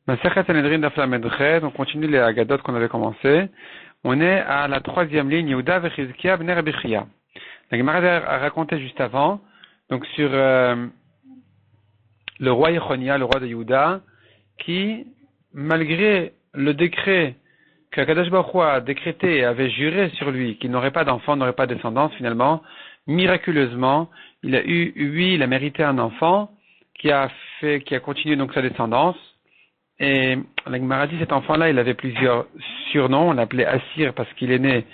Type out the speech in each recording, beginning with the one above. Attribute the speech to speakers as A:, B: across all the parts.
A: Masechet Sanhedrin Daf Lamed Ches, on continue les Haggadot qu'on avait commencé. On est à la troisième ligne, Yehuda vechizkia bnei Rabbi Chia. La Gemara a raconté juste avant, donc sur le roi Yechonia, le roi de Yehuda, qui, malgré le décret que Kadosh Baruch Hu a décrété et avait juré sur lui qu'il n'aurait pas d'enfant, n'aurait pas de descendance, finalement, miraculeusement, il a mérité un enfant qui a continué donc sa descendance. Et la Gemara dit, cet enfant-là, il avait plusieurs surnoms. On l'appelait Assir parce qu'il est né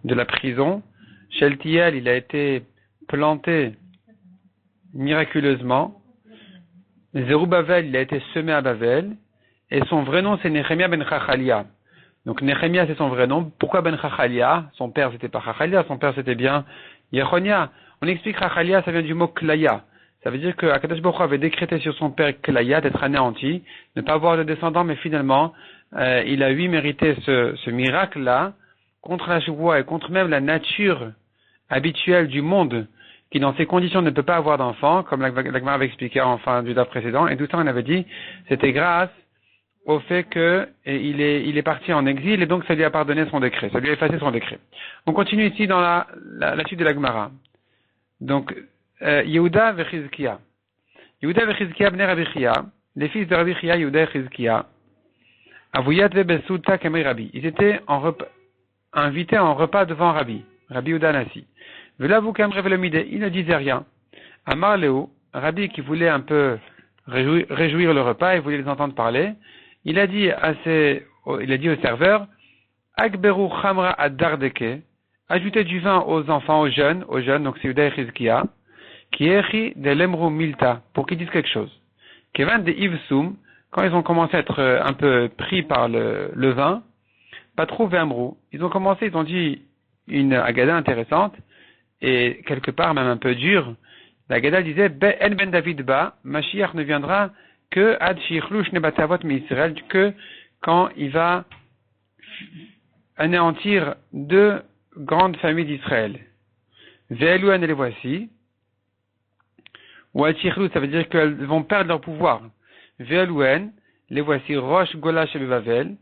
A: de la prison. Sheltiel, il a été planté miraculeusement. Zerubbabel, il a été semé à Babel. Et son vrai nom, c'est Nehemia ben Chachalia. Donc Nehemia, c'est son vrai nom. Pourquoi ben Chachalia? Son père, c'était pas Chachalia, son père, c'était bien Yechonia. On explique Chachalia, ça vient du mot Klaya. Ça veut dire que Akadosh Baruch Hu avait décrété sur son père Klaya d'être anéanti, ne pas avoir de descendants, mais finalement, il a mérité ce miracle-là, contre la chevoie et contre même la nature habituelle du monde, qui dans ces conditions ne peut pas avoir d'enfants, comme la Gemara avait expliqué en fin du DAF précédent, et tout ça on avait dit, c'était grâce au fait que il est parti en exil, et donc ça lui a pardonné son décret, ça lui a effacé son décret. On continue ici dans la suite de la Gemara. Donc, Yehuda vechizkia. Yehuda vechizkia bnei Rabbi Chia, les fils de Rabbi Chia, Yehuda et Chizkia, avuyat vebesuta kamei Rabbi. Ils étaient invités en repas devant Rabbi Yehuda Nassi. Velavu kamre velomide, ils ne disaient rien. Amar Leo, Rabbi qui voulait un peu réjouir le repas et voulait les entendre parler, il a dit au serveur, Akberu chamra ad-dardeke, ajoutez du vin aux enfants, aux jeunes, donc c'est Yehuda et Chizkia, qui est de l'emrou milta, pour qu'ils disent quelque chose. Kevan de Ivsum, quand ils ont commencé à être un peu pris par le vin, pas trop vemrou, ils ont dit une agada intéressante, et quelque part même un peu dure. L'agada disait, En ben David ba, Mashiach ne viendra que ad shichlush nebatavot mi-Israël, que quand il va anéantir deux grandes familles d'Israël. Ve'eluan et les voici. Ou Al-Chirlou, ça veut dire qu'elles vont perdre leur pouvoir. Ve'eluan, les voici, Rosh Gola chez Bavel,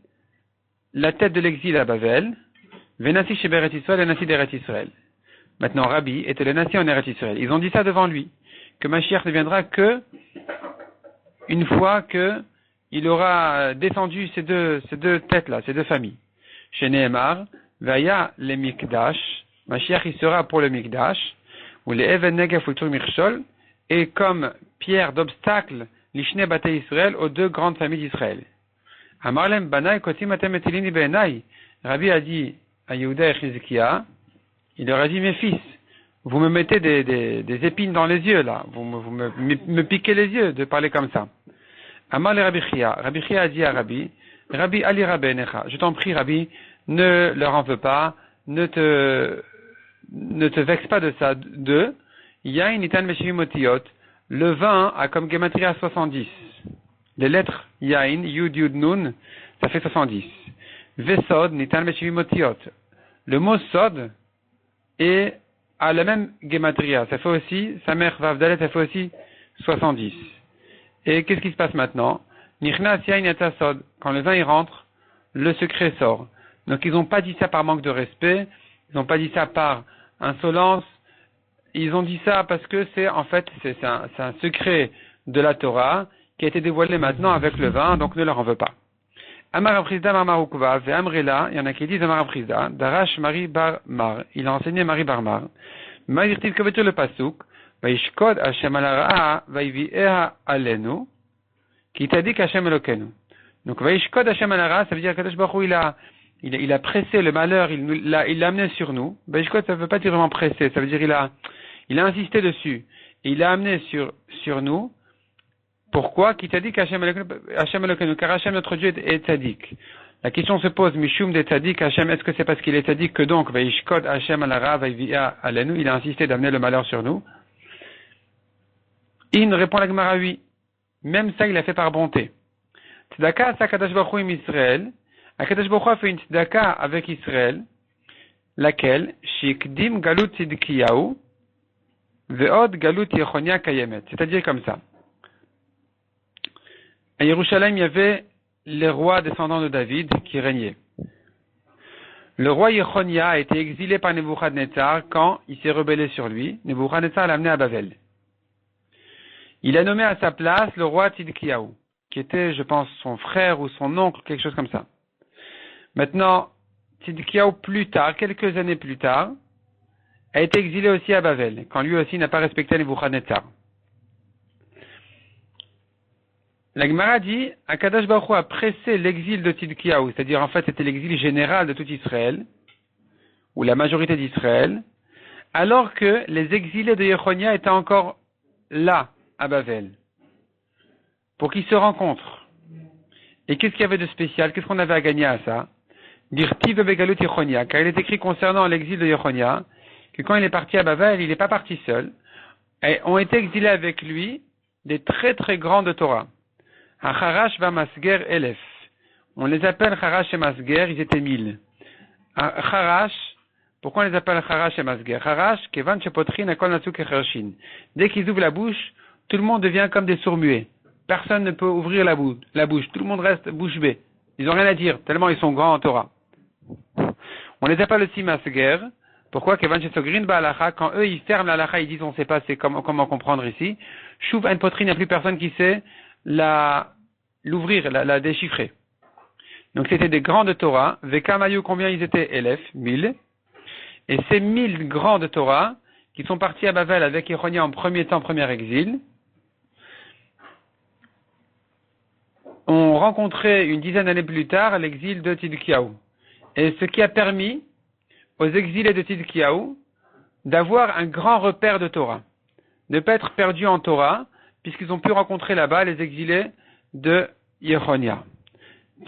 A: la tête de l'exil à Bavel, Venassi chez Beret Israël et Nassi d'Eret Israël. Maintenant, Rabbi était le Nassi en Eret Israël. Ils ont dit ça devant lui, que Mashiach ne viendra que une fois que il aura descendu ces deux têtes-là, ces deux familles. Chez Nehemar, Vaya le Mikdash, Mashiach il sera pour le Mikdash, ou les Even Negef ou Tur Mirchol, et comme pierre d'obstacle, l'Ishne Bate Israël aux deux grandes familles d'Israël. Amarlem Banai Kotim Atem Etilini Benai. Rabbi a dit à Yehuda et Chizkia, il leur a dit, mes fils, vous me mettez des épines dans les yeux, là. Vous me piquez les yeux de parler comme ça. Amar le Rabbi Chia. Rabbi Chia a dit à Rabbi, Ali Rabbenecha, je t'en prie, Rabbi, ne leur en veux pas, ne te vexe pas de ça. Yain Nitan Meshivim Otiyot, le vin a comme gematria 70. Les lettres Yain, Yud, Yud, Nun, ça fait 70. Vesod Nitan Meshivim Otiyot, le mot Sod a la même gematria, ça fait aussi, sa mère Vavdalet, ça fait aussi 70. Et qu'est-ce qui se passe maintenant? Nichnas Yain Yata Sod, quand le vin y rentre, le secret sort. Donc ils n'ont pas dit ça par manque de respect, ils n'ont pas dit ça par insolence, ils ont dit ça parce que c'est un secret de la Torah qui a été dévoilé maintenant avec le vin, donc ne leur en veut pas. Amar Aprizda Marmarukva, Ve'amrela, il y en a qui disent Amar Aprizda, Darash Mari Bar Mar, il a enseigné Mari Bar Mar, Ma'irtiv Kavetur le Pasuk, Vaishkod Hashem al-Ra'a, Vaivi'eha alenu, qui t'a dit qu'Hashem Elokenu. Donc Vaishkod Hashem al-Ra'a, ça veut dire qu'Akadosh Baruch Hu il a pressé le malheur, il l'a amené sur nous. Vaishkod, ça ne veut pas dire vraiment pressé, ça veut dire il a insisté dessus. Et il l'a amené sur nous. Pourquoi? Qui t'a dit qu'Hashem Elokenu, car Hachem notre Dieu est tzaddik. La question se pose, Mishum de tzaddik, Hachem, est-ce que c'est parce qu'il est tzaddik que donc, Vaishkod Hachem al-Ra, Vaivi'a alenu, il a insisté d'amener le malheur sur nous? Il répond la Gemara oui. Même ça, il a fait par bonté. Tzedaka, sa Kadosh Baruch Hu im Israël. Akadosh Baruch Hu a fait une tzedaka avec Israël, laquelle, Shikdim Galut Tzidkiyahu, Ve'od Galut Yechonia Kayemet. C'est-à-dire comme ça. À Yerushalayim, il y avait les rois descendants de David qui régnaient. Le roi Yechonia a été exilé par Nebuchadnezzar quand il s'est rebellé sur lui. Nebuchadnezzar l'a amené à Babel. Il a nommé à sa place le roi Tzidkiyahu, qui était, je pense, son frère ou son oncle, quelque chose comme ça. Maintenant, Tzidkiyahu, plus tard, quelques années plus tard, a été exilé aussi à Babel, quand lui aussi n'a pas respecté Nebuchadnezzar. La Gemara dit, Akadosh Baruch Hu a pressé l'exil de Tzidkiyahu, c'est-à-dire en fait c'était l'exil général de tout Israël, ou la majorité d'Israël, alors que les exilés de Yechonia étaient encore là, à Babel, pour qu'ils se rencontrent. Et qu'est-ce qu'il y avait de spécial? Qu'est-ce qu'on avait à gagner à ça? Dirtiv begalut Yechonia, car il est écrit concernant l'exil de Yechonia, que quand il est parti à Babel, il n'est pas parti seul, et ont été exilés avec lui des très très grands de Torah. Hacharash va Masger Elef. On les appelle Harash et Masger, ils étaient 1000. Harash, pourquoi on les appelle Harash et Masger? Harash, Kevan Chepotrin, Akol Natsuk et Chershin. Dès qu'ils ouvrent la bouche, tout le monde devient comme des sourds-muets. Personne ne peut ouvrir la bouche. Tout le monde reste bouche bée. Ils n'ont rien à dire, tellement ils sont grands en Torah. On les appelle aussi Masger. Pourquoi? Kevan Chepotrin Ba'alacha, quand eux ils ferment l'alacha, ils disent on ne sait pas comment comprendre ici. Chouv une poitrine, il n'y a plus personne qui sait l'ouvrir, la déchiffrer. Donc c'était des grands de Torah. Vekamayu, combien ils étaient? Élèves, 1000. Et ces 1000 grands de Torah, qui sont partis à Babel avec Yechonia en premier temps, premier exil, ont rencontré une dizaine d'années plus tard l'exil de Tzidkiyahu. Et ce qui a permis aux exilés de Tzidkiyahu d'avoir un grand repère de Torah. De ne pas être perdus en Torah, puisqu'ils ont pu rencontrer là-bas les exilés de Yechonia.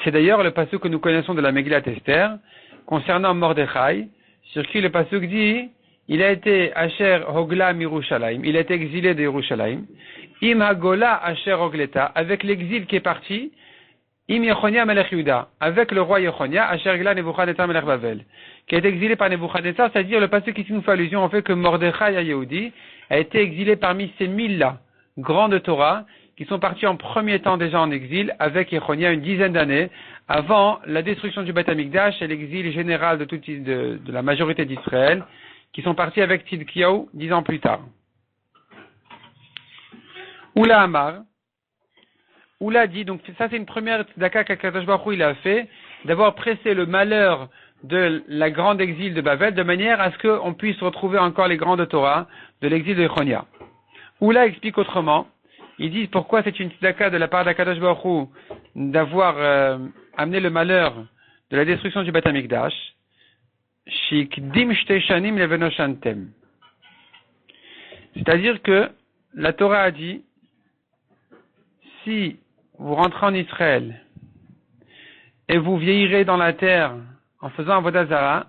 A: C'est d'ailleurs le pasuk que nous connaissons de la Megillat Esther, concernant Mordechai, sur qui le pasuk dit, il a été Asher Hogla Mirushalayim, il a été exilé de Yerushalayim, Im Hagola Asher Hogleta, avec l'exil qui est parti, Im Yechonia Melech Yehuda, avec le roi Yechonia, Asher Gla Nebuchadnezzar Melech Bavel, qui a été exilé par Nebuchadnezzar, c'est-à-dire le pasuk qui nous fait allusion au fait que Mordechai à Yehudi a été exilé parmi ces 1000-là, grands de Torah, qui sont partis en premier temps déjà en exil avec Yechonia une dizaine d'années avant la destruction du Beth Amikdash et l'exil général de la majorité d'Israël, qui sont partis avec Tzidkiyahu 10 ans plus tard. Oula Amar, Oula dit, donc ça c'est une première tzedaka qu'Akadosh Baruch Hu il a fait, d'avoir pressé le malheur de la grande exil de Babel, de manière à ce qu'on puisse retrouver encore les grands de Torah de l'exil de Yechonia. Oula explique autrement. Ils disent pourquoi c'est une tzedaka de la part d'Akadosh Baruch Hu d'avoir amené le malheur de la destruction du Beth Amikdash. Shikdim shteishanim levenoshantem. C'est-à-dire que la Torah a dit, si vous rentrez en Israël et vous vieillirez dans la terre en faisant un avodat zara,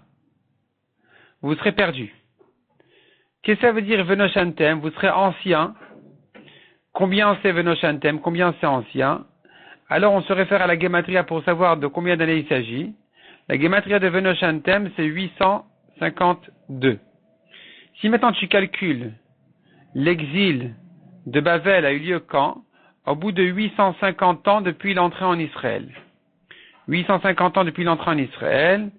A: vous serez perdu. Qu'est-ce que ça veut dire venoshantem? Vous serez ancien. Combien c'est Venoshantem? Combien c'est ancien? Alors on se réfère à la Gematria pour savoir de combien d'années il s'agit. La Gematria de Venoshantem, c'est 852. Si maintenant tu calcules l'exil de Babel a eu lieu quand? Au bout de 850 ans depuis l'entrée en Israël. 850 ans depuis l'entrée en Israël.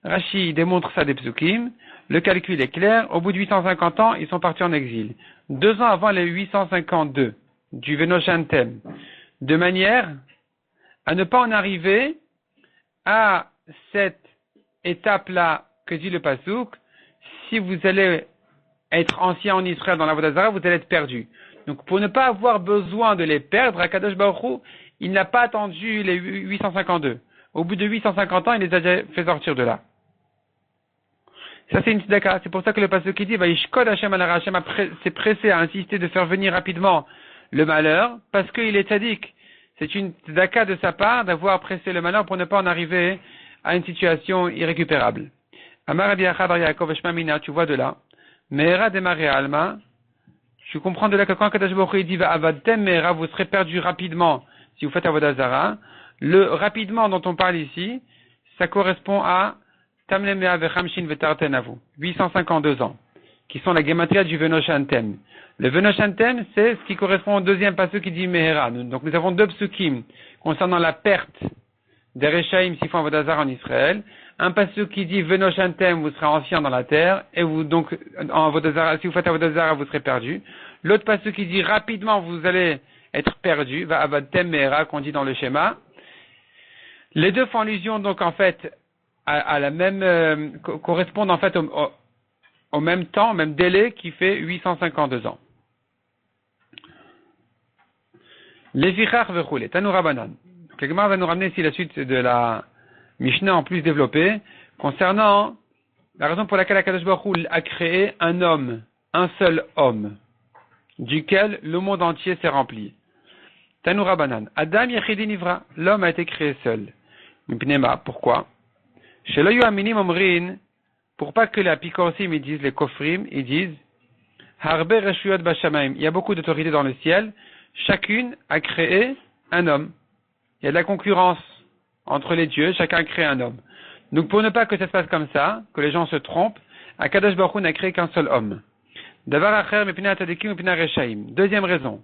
A: Rashi démontre ça des psukim. Le calcul est clair. Au bout de 850 ans, ils sont partis en exil. 2 ans avant les 852 du Venoshantem. De manière à ne pas en arriver à cette étape-là que dit le pasuk. Si vous allez être ancien en Israël dans la Avodah Zarah, vous allez être perdu. Donc pour ne pas avoir besoin de les perdre, Akadosh Baruch Hu, il n'a pas attendu les 852. Au bout de 850 ans, il les a déjà fait sortir de là. Ça c'est une tzedaka. C'est pour ça que le pasuk qui dit, Vaishkod Hashem ala Hashem s'est pressé à insister de faire venir rapidement le malheur, parce qu'il est tzaddik. C'est une tzedaka de sa part d'avoir pressé le malheur pour ne pas en arriver à une situation irrécupérable. Amar Rabbi Acha bar Yaakov Shema Mina, tu vois de là. Me'era demare alma. Tu comprends de là que quand Kadosh Baruch Hu dit Avadtem me'era, vous serez perdu rapidement si vous faites avodah zara. Le rapidement dont on parle ici, ça correspond à Tamle mea vechamshin vetartenavu, 852 ans, qui sont la gematria du Venoshantem. Le Venoshantem, c'est ce qui correspond au deuxième pasuk qui dit Mehera. Donc nous avons deux psukim concernant la perte des Rechaim s'ils font Avodazara en Israël, un pasuk qui dit Venoshantem, vous serez ancien dans la terre, et vous donc en Avodazara, si vous faites Avodazara, vous serez perdu. L'autre pasuk qui dit rapidement vous allez être perdu, va Avadtem Mera qu'on dit dans le schéma. Les deux font allusion donc en fait à la même correspondent en fait au même temps, au même délai qui fait 852 ans. Lefichach vechule, Tanu Rabanan. Le Gemara va nous ramener ici la suite de la Mishnah en plus développée concernant la raison pour laquelle Akadosh Baruch Hu a créé un homme, un seul homme, duquel le monde entier s'est rempli. Tanu Rabanan. Adam Yechidi Nivra. L'homme a été créé seul. Mipnema. Pourquoi? Chez l'Oyu Aminim Omrin, pour pas que la Pikorsim ils disent, les Kofrim, ils disent, Harbe Reshuyot Bashamaim. Il y a beaucoup d'autorités dans le ciel. Chacune a créé un homme. Il y a de la concurrence entre les dieux. Chacun a créé un homme. Donc pour ne pas que ça se passe comme ça, que les gens se trompent, Akadosh Baruch Hu n'a créé qu'un seul homme. Davar Acher Mipina Tadikim Mipina Reshaim. Deuxième raison.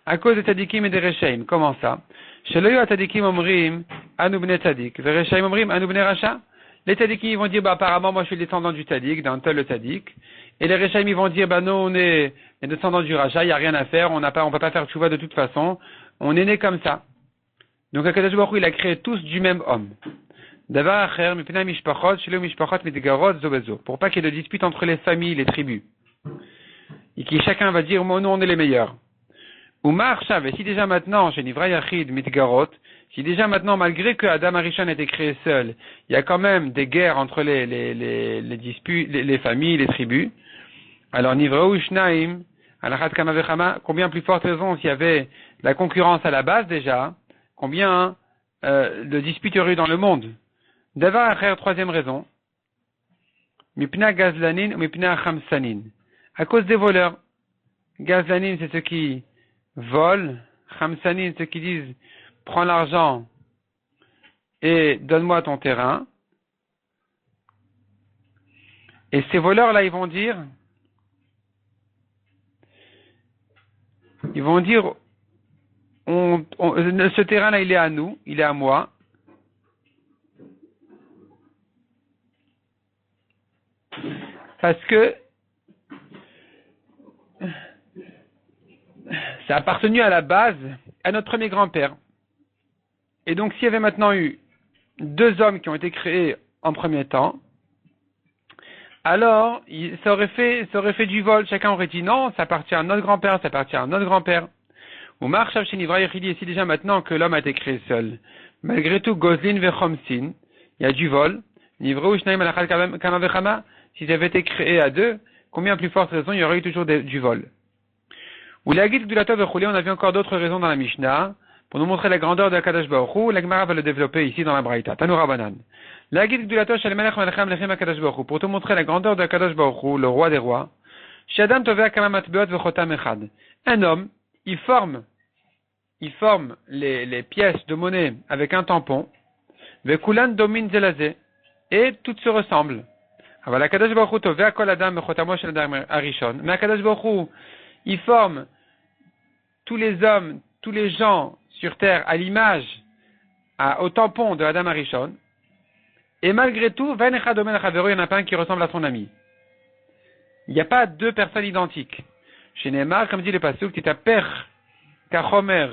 A: À cause de Tadikim et des Reshaim. Comment ça? Chez l'Oyu Tadikim Omrim, Anu Bnei Tadik. Les Reshaim Omrim, Anu Bnei Rasha. Les Tadikim, ils vont dire, apparemment, moi, je suis le descendant du Tadik, d'un tel le Tadik. Et les Reshaim, ils vont dire, nous, on est les descendants du Rasha, il n'y a rien à faire, on peut pas faire tchouva de toute façon. On est né comme ça. Donc, Akadosh Baruch Hu, il a créé tous du même homme. Davar Acher, Mipina Mishpachot, Shelo Mishpachot, Mitgarot, Zobezo. Pour pas qu'il y ait de dispute entre les familles, les tribus. Et qui chacun va dire, nous, on est les meilleurs. Ou Marchav, et si déjà maintenant, chez Nivra Yachid, Mitgarot, si déjà maintenant, malgré que Adam Arishon a été créé seul, il y a quand même des guerres entre les disputes, les familles, les tribus, alors Nivraou Shnaim, Alachat Kamavechama, combien plus forte raison s'il y avait la concurrence à la base déjà, combien de disputes il y aurait eu dans le monde. Davar Acher, troisième raison, Mipna Gazlanin ou Mipna Khamsanin, à cause des voleurs. Gazlanin, c'est ceux qui volent, Khamsanin, ceux qui disent prends l'argent et donne-moi ton terrain. Et ces voleurs-là, ils vont dire, ce terrain-là, il est à nous, il est à moi. Parce que ça a appartenu à la base à notre premier grand-père. Et donc, s'il y avait maintenant eu deux hommes qui ont été créés en premier temps, alors, ça aurait fait du vol. Chacun aurait dit non, ça appartient à notre grand-père, ça appartient à notre grand-père. Ou Marchav chez Nivra Yechidi, et si déjà maintenant que l'homme a été créé seul, malgré tout, Gozlin vechomsin, il y a du vol. Nivra ou Shnaim alachal kamavechama, s'ils avaient été créés à deux, combien plus forte raison il y aurait eu toujours du vol. Ou la guide Gdulato vechulé, on a vu encore d'autres raisons dans la Mishnah, pour nous montrer la grandeur de Akadosh Baruch Hu, la Gemara va le développer ici dans la Braïta. Tanu Rabanan. La guide Gdulato shel melech melechem lechem Akadosh Baruch Hu, pour te montrer la grandeur de Akadosh Baruch Hu, le roi des rois. Shadam tovea kama matbeot vechotam echad. Un homme, il forme les pièces de monnaie avec un tampon, vekulan domin zelazé, et toutes se ressemblent. Aval Akadosh Baruch Hu tovea kol adam vechotamo shel adam arishon. Mais Akadosh Baruch Hu, il forme tous les hommes, tous les gens sur terre à l'image, au tampon de Adam Arishon, et malgré tout, il n'y en a pas un qui ressemble à son ami. Il n'y a pas deux personnes identiques. Chez Neymar, comme dit le pasuk, Titaper Kachomer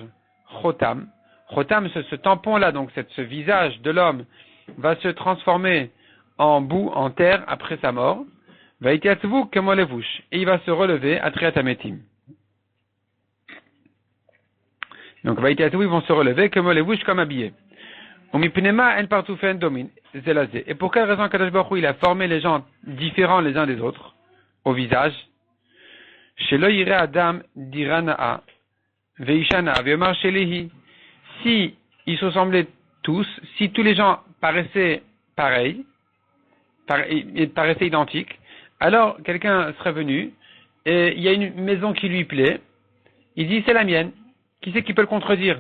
A: Chotam. Chotam, ce tampon-là, donc ce visage de l'homme, va se transformer en boue, en terre, après sa mort. Vaïtiatzvu Kemolevouch. Et il va se relever à Triatametim. Donc, ils vont se relever comme habillés. Et pour quelle raison Kadosh Baruch Hu, il a formé les gens différents les uns des autres, au visage? Chez l'oïre Adam dirana veishana veomar shelehi. Si ils se ressemblaient tous, si tous les gens paraissaient pareils, paraissaient identiques, alors quelqu'un serait venu et il y a une maison qui lui plaît, il dit c'est la mienne. Qui c'est qui peut le contredire?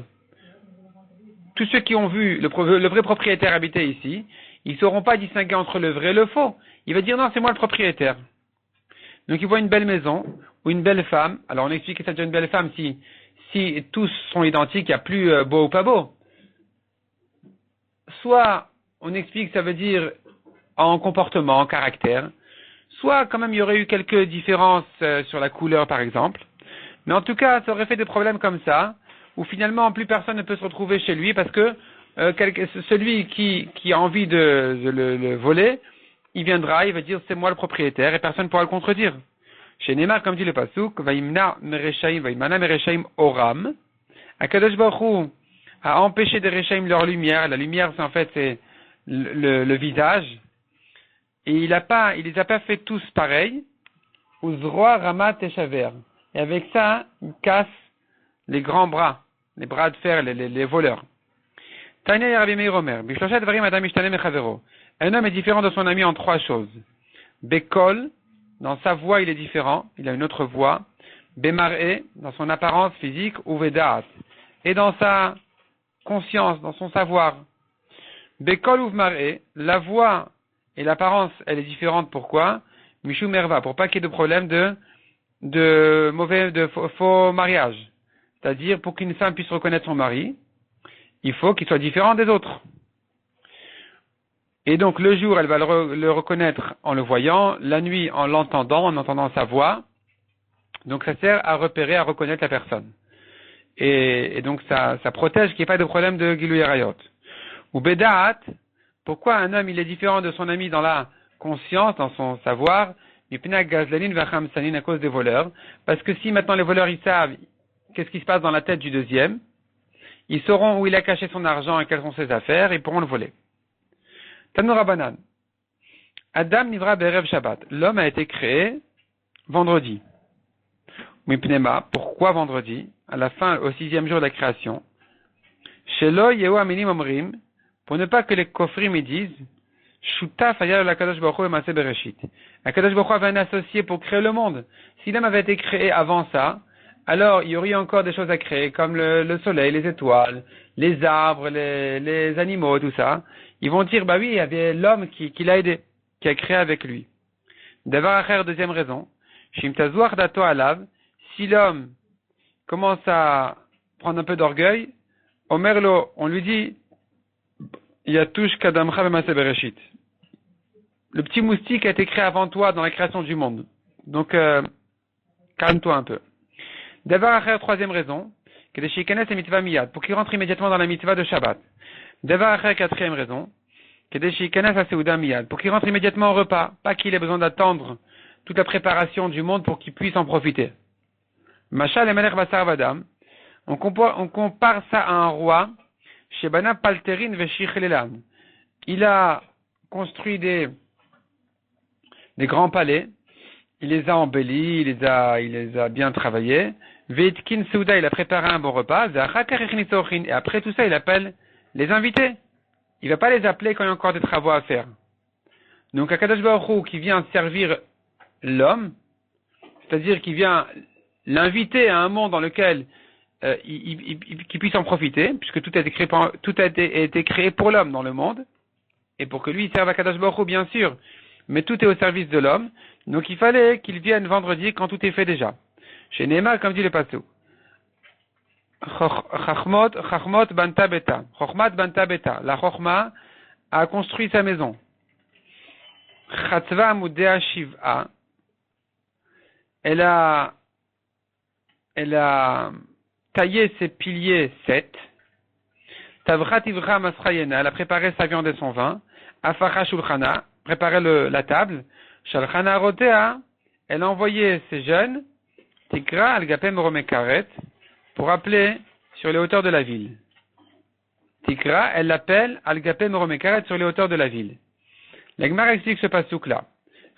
A: Tous ceux qui ont vu le vrai propriétaire habiter ici, ils ne sauront pas distinguer entre le vrai et le faux. Il va dire non, c'est moi le propriétaire. Donc il voit une belle maison ou une belle femme. Alors on explique que c'est déjà une belle femme si tous sont identiques, il n'y a plus beau ou pas beau. soit on explique ça veut dire en comportement, en caractère, soit quand même il y aurait eu quelques différences sur la couleur par exemple, mais en tout cas ça aurait fait des problèmes comme ça, où finalement plus personne ne peut se retrouver chez lui parce que celui qui a envie de le voler, il viendra, il va dire c'est moi le propriétaire et personne ne pourra le contredire. Chez Neymar, comme dit le Pasuk, Vaimna Mereshaim, Vaimana Mereshaim Oram, Akadosh Baruch Hu a empêché des Reshaim leur lumière. La lumière, c'est en fait c'est le visage. Et il les a pas fait tous pareils. Uzroa Ramat Teshaver. Et avec ça, il casse les grands bras, les bras de fer, les voleurs. Tanya Yarabi Meir Omer, Bishloshat Varim Adam Ishtane Mechavero. Un homme est différent de son ami en trois choses. Bekol, dans sa voix, il est différent, il a une autre voix. Bemar'e, dans son apparence physique, ou Vedaat, et dans sa conscience, dans son savoir. Bekol ou Mar'e, la voix et l'apparence, elle est différente. Pourquoi? Mishou Merva, pour pas qu'il y ait de problème de faux mariage. C'est-à-dire, pour qu'une femme puisse reconnaître son mari, il faut qu'il soit différent des autres. Et donc, le jour, elle va le reconnaître en le voyant, la nuit, en l'entendant, en entendant sa voix. Donc, ça sert à repérer, à reconnaître la personne. Et donc, ça protège qu'il n'y ait pas de problème de Gilou Yarayot. Ou Bedaat, pourquoi un homme, il est différent de son ami dans la conscience, dans son savoir, à cause des voleurs. Parce que si maintenant les voleurs, ils savent qu'est-ce qui se passe dans la tête du deuxième, ils sauront où il a caché son argent et quelles sont ses affaires, et ils pourront le voler. Tanoura Banan. Adam Nivra Berev Shabbat. L'homme a été créé vendredi. Mipnema. Pourquoi vendredi? À la fin, au 6e jour de la création. Shelo Yehu Aminim Omrim. Pour ne pas que les kofrim disent, Shutaf Ayal la Kadosh Baruch Hu Emase Bereshit. La Kadosh Baruch Hu avait un associé pour créer le monde. Si l'homme avait été créé avant ça, alors il y aurait encore des choses à créer, comme le soleil, les étoiles, les arbres, les animaux, tout ça. Ils vont dire, bah oui, il y avait l'homme qui l'a aidé, qui a créé avec lui. D'avoir à faire deuxième raison. Shimtazuach dato alav, si l'homme commence à prendre un peu d'orgueil, Omerlo, on lui dit, Yatush kadamcha b'maseh bereshit. Le petit moustique a été créé avant toi dans la création du monde. Donc, calme-toi un peu. D'avoir à faire troisième raison, que les shikanes et mitzvah miyad, pour qu'il rentre immédiatement dans la mitzvah de Shabbat. D'avoir à faire quatrième raison, que des shikanes à seuda miyad, pour qu'il rentre immédiatement au repas, pas qu'il ait besoin d'attendre toute la préparation du monde pour qu'il puisse en profiter. Machal et Melech Basar Vadam, on compare ça à un roi, Shebana Palterin Veshich. Il a construit des grands palais, il les a embellis, il les a bien travaillés. Veitkin Souda, il a préparé un bon repas. Et après tout ça, il appelle les invités. Il va pas les appeler quand il y a encore des travaux à faire. Donc, Akadosh Baruch Hu qui vient servir l'homme, c'est-à-dire qui vient l'inviter à un monde dans lequel qu'il puisse en profiter, puisque tout a été créé pour l'homme dans le monde, et pour que lui il serve à Akadosh Baruch Hu, bien sûr, mais tout est au service de l'homme, donc il fallait qu'il vienne vendredi quand tout est fait déjà. Chez Neymar, comme dit le Pasuk, Chachmot banta beta, Chochmat banta beta, la Chochma a construit sa maison. Chatzva mudea shiv'a, elle a taillé ses piliers 7. Tavrat ivra masrayena, elle a préparé sa viande et son vin. Afacha shulchana, préparé la table. Shalchana rotea, elle a envoyé ses jeunes. Tikra al-gapem romekaret, pour appeler sur les hauteurs de la ville. Tikra, elle l'appelle al-gapem romekaret sur les hauteurs de la ville. La Gemara explique ce passouk-là.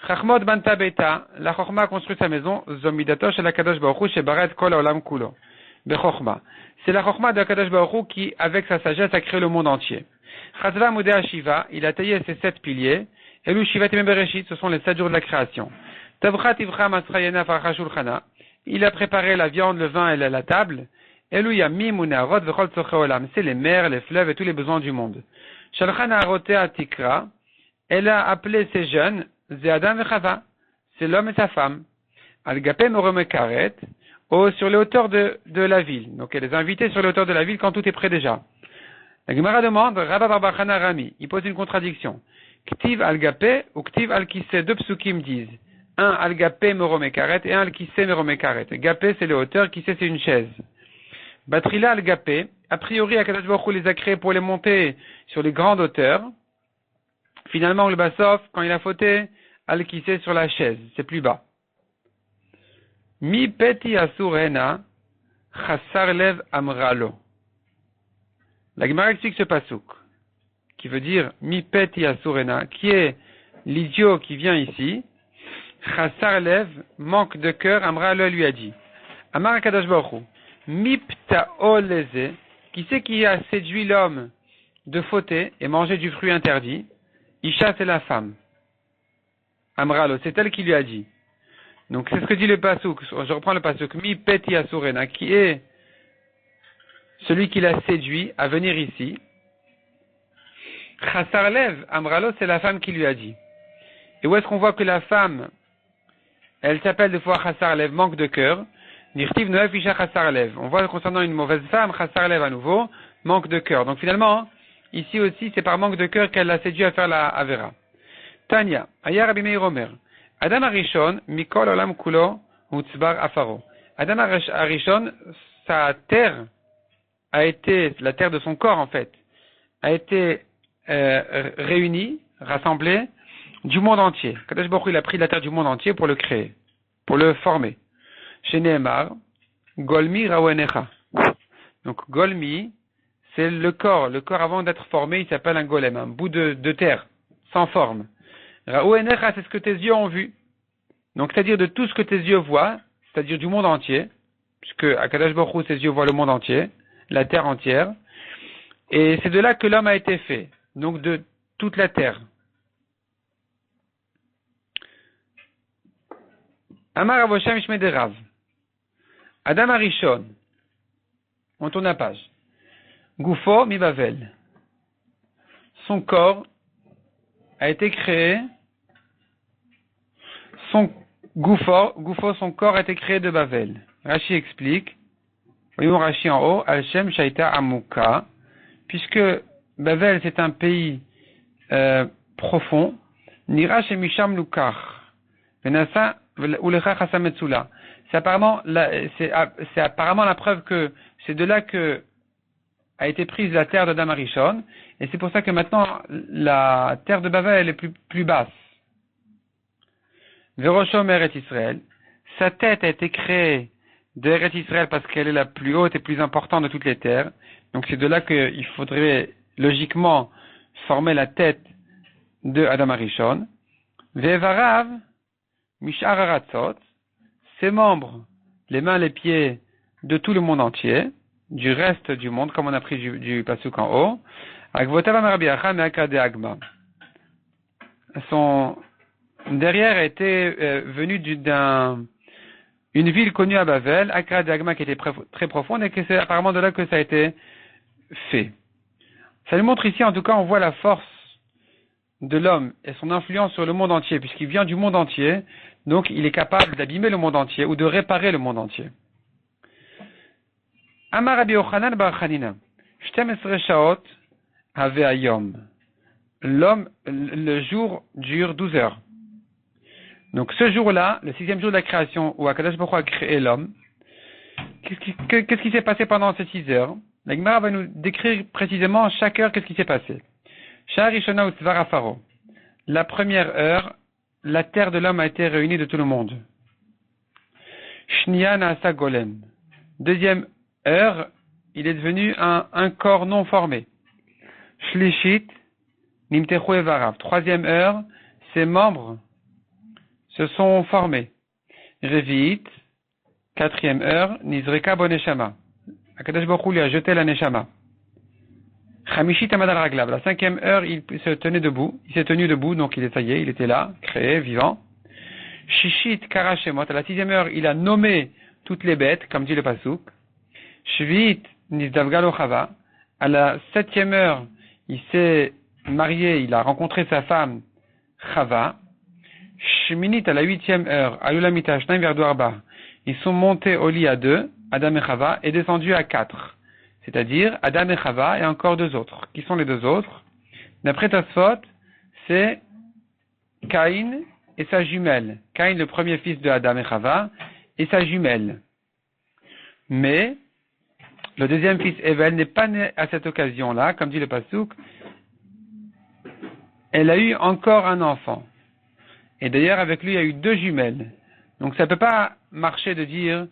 A: Chachmot banta beta, la Chochma a construit sa maison, zomidatosh la Kadosh Baruch Hu shebaret kol olam kulo. Bechokma. C'est la Chochma de Kadosh Baruch Hu qui, avec sa sagesse, a créé le monde entier. Chatzva mudea shiva, il a taillé ses 7 piliers. Elu shiva temem bereshit, ce sont les 7 jours de la création. Tavrat ivra masrayena farcha shulchana, il a préparé la viande, le vin et la table. Elu yamim unearot vechol tzorchei olam, c'est les mers, les fleuves et tous les besoins du monde. Shalchana arotea tikra, elle a appelé ses jeunes, Ze Adam et Chava, c'est l'homme et sa femme. Al-Gapem Oromekaret, sur les hauteurs de la ville. Donc elle les a invités sur les hauteurs de la ville quand tout est prêt déjà. La Gemara demande, Rabba Bar Bar Chana Rami, il pose une contradiction. Ktiv al-Gapé ou Ktiv al-Kissé, deux psukim disent. Un al-Gapé meromekaret et un al-Kissé meromekaret. Gapé c'est le hauteur, Kissé c'est une chaise. Batrila al-Gapé, a priori Akadosh Baruch Hu les a créés pour les monter sur les grandes hauteurs. Finalement le Bassof, quand il a fauté, al-Kissé sur la chaise, c'est plus bas. Mi peti asurena, chassar lev amralo. La Gemara explique ce pasouk, qui veut dire mi peti asurena, qui est l'idiot qui vient ici. Chassar lev, manque de cœur, amralo lui a dit. Amar Akadosh Baruch Hu, mi pta'o leze, qui c'est qui a séduit l'homme de fauter et manger du fruit interdit? Isha c'est la femme. Amralo, c'est elle qui lui a dit. Donc c'est ce que dit le pasouk. Je reprends le pasouk. Mi peti asurena, qui est celui qui l'a séduit à venir ici. Chassar lev, amralo, c'est la femme qui lui a dit. Et où est-ce qu'on voit que la femme, elle s'appelle des fois chassar lev, manque de cœur. Nirtiv noef isha chassar lev. On voit concernant une mauvaise femme, chassar lev à nouveau, manque de cœur. Donc finalement, ici aussi, c'est par manque de cœur qu'elle l'a séduit à faire la avera. Tanya, Aya Rabbi Meir Omer. Adam Arishon, Mikol Olam Kulo, Utzbar Afaro. Adam Arishon, sa terre a été, la terre de son corps en fait, a été réunie, rassemblée du monde entier. Kadosh Baruch Hu, il a pris la terre du monde entier pour le créer, pour le former. Chez Nehemar, Golmi Rawenecha. Donc Golmi, c'est le corps. Le corps avant d'être formé, il s'appelle un golem, un bout de terre, sans forme. Rawenecha, c'est ce que tes yeux ont vu. Donc c'est-à-dire de tout ce que tes yeux voient, c'est-à-dire du monde entier, puisque à Kadosh Baruch Hu, ses yeux voient le monde entier, la terre entière. Et c'est de là que l'homme a été fait. Donc de toute la terre. Amar Avoshem Shmederav. Adam Arishon. On tourne la page. Goufo mi Bavel. Son corps a été créé. Son Goufo, son corps a été créé de Bavel. Rashi explique. Voyons Rashi en haut. Al-Shem Shaita Amuka. Puisque Bavel c'est un pays profond. Nira Shemisham Lukach. Venasa Ulecha Chasametsula. C'est apparemment la preuve que c'est de là que a été prise la terre de Adam Arishon, et c'est pour ça que maintenant la terre de Bavel elle est plus basse. Verosho Eret Israël, sa tête a été créée de Eret Israël parce qu'elle est la plus haute et plus importante de toutes les terres. Donc c'est de là qu'il faudrait logiquement former la tête de Adam Arishon. Vevarav Mishar Aratzot, ses membres, les mains, les pieds de tout le monde entier, du reste du monde, comme on a pris du pasuk en haut. Son derrière était venu une ville connue à Bavel, Akra de Agma, qui était très profonde, et que c'est apparemment de là que ça a été fait. Ça nous montre ici, en tout cas, on voit la force de l'homme et son influence sur le monde entier, puisqu'il vient du monde entier, donc il est capable d'abîmer le monde entier ou de réparer le monde entier. Amar Rabbi Yochanan bar Chanina, 12 shaot have hayom. Le jour dure 12 heures. Donc ce jour-là, le 6e jour de la création, où Akadosh Baruch Hu a créé l'homme, qu'est-ce qui s'est passé pendant ces 6 heures? La Gemara va nous décrire précisément chaque heure qu'est-ce qui s'est passé. Shah Rishona Utzvar Afaro. La première heure, la terre de l'homme a été réunie de tout le monde. Shnia Naasa Golem. Deuxième heure, il est devenu un corps non formé. Shlishit Nimtechu Evarav. Troisième heure, ses membres se sont formés. Revit. Quatrième heure, Nizreka Boneshama. Akadosh Baruch Hu lui a jeté la Neshama. Chamishit Amad al Raglav. La 5e heure, il se tenait debout. Il s'est tenu debout, donc il était là, créé, vivant. Shishit Karashemot. À la 6e heure, il a nommé toutes les bêtes, comme dit le pasuk. Shvit Nizdavgalo Chava. À la 7e heure, il s'est marié, il a rencontré sa femme, Chava. Shminit, à la 8e heure, Alulamita Shnaim Verdu Arba. Ils sont montés au lit à 2, Adam et Chava, et descendus à 4. c'est-à-dire Adam et Chava et encore deux autres. Qui sont les deux autres? D'après Tosfot, c'est Caïn et sa jumelle. Caïn, le premier fils de Adam et Chava, et sa jumelle. Mais le deuxième fils, Evel, n'est pas né à cette occasion-là, comme dit le Passouk. Elle a eu encore un enfant. Et d'ailleurs, avec lui, il y a eu deux jumelles. Donc ça ne peut pas marcher de dire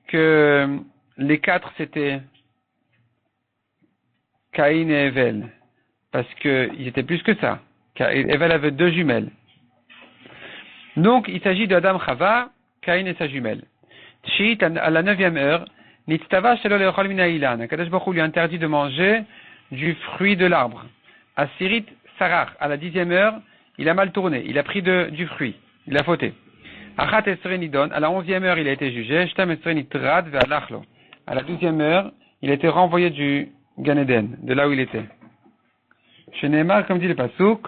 A: que les quatre, c'était Caïn et Evel. Parce qu'ils étaient plus que ça. Evel avait deux jumelles. Donc, il s'agit d'Adam Chava, Caïn et sa jumelle. Tshit, à la 9e heure, Nitztava shelo le'ochol min ha'ilan. Akadosh Baruch Hu lui interdit de manger du fruit de l'arbre. À Sirit Sarach, à la 10e heure, il a mal tourné. Il a pris du fruit. Il a fauté. Achat esre nidon, à la 11e heure, il a été jugé. Shtam esre nitrad ve'alachlo. À la 12e heure, il a été renvoyé du Gan Eden, de là où il était. Chez Neymar, comme dit le Passouk,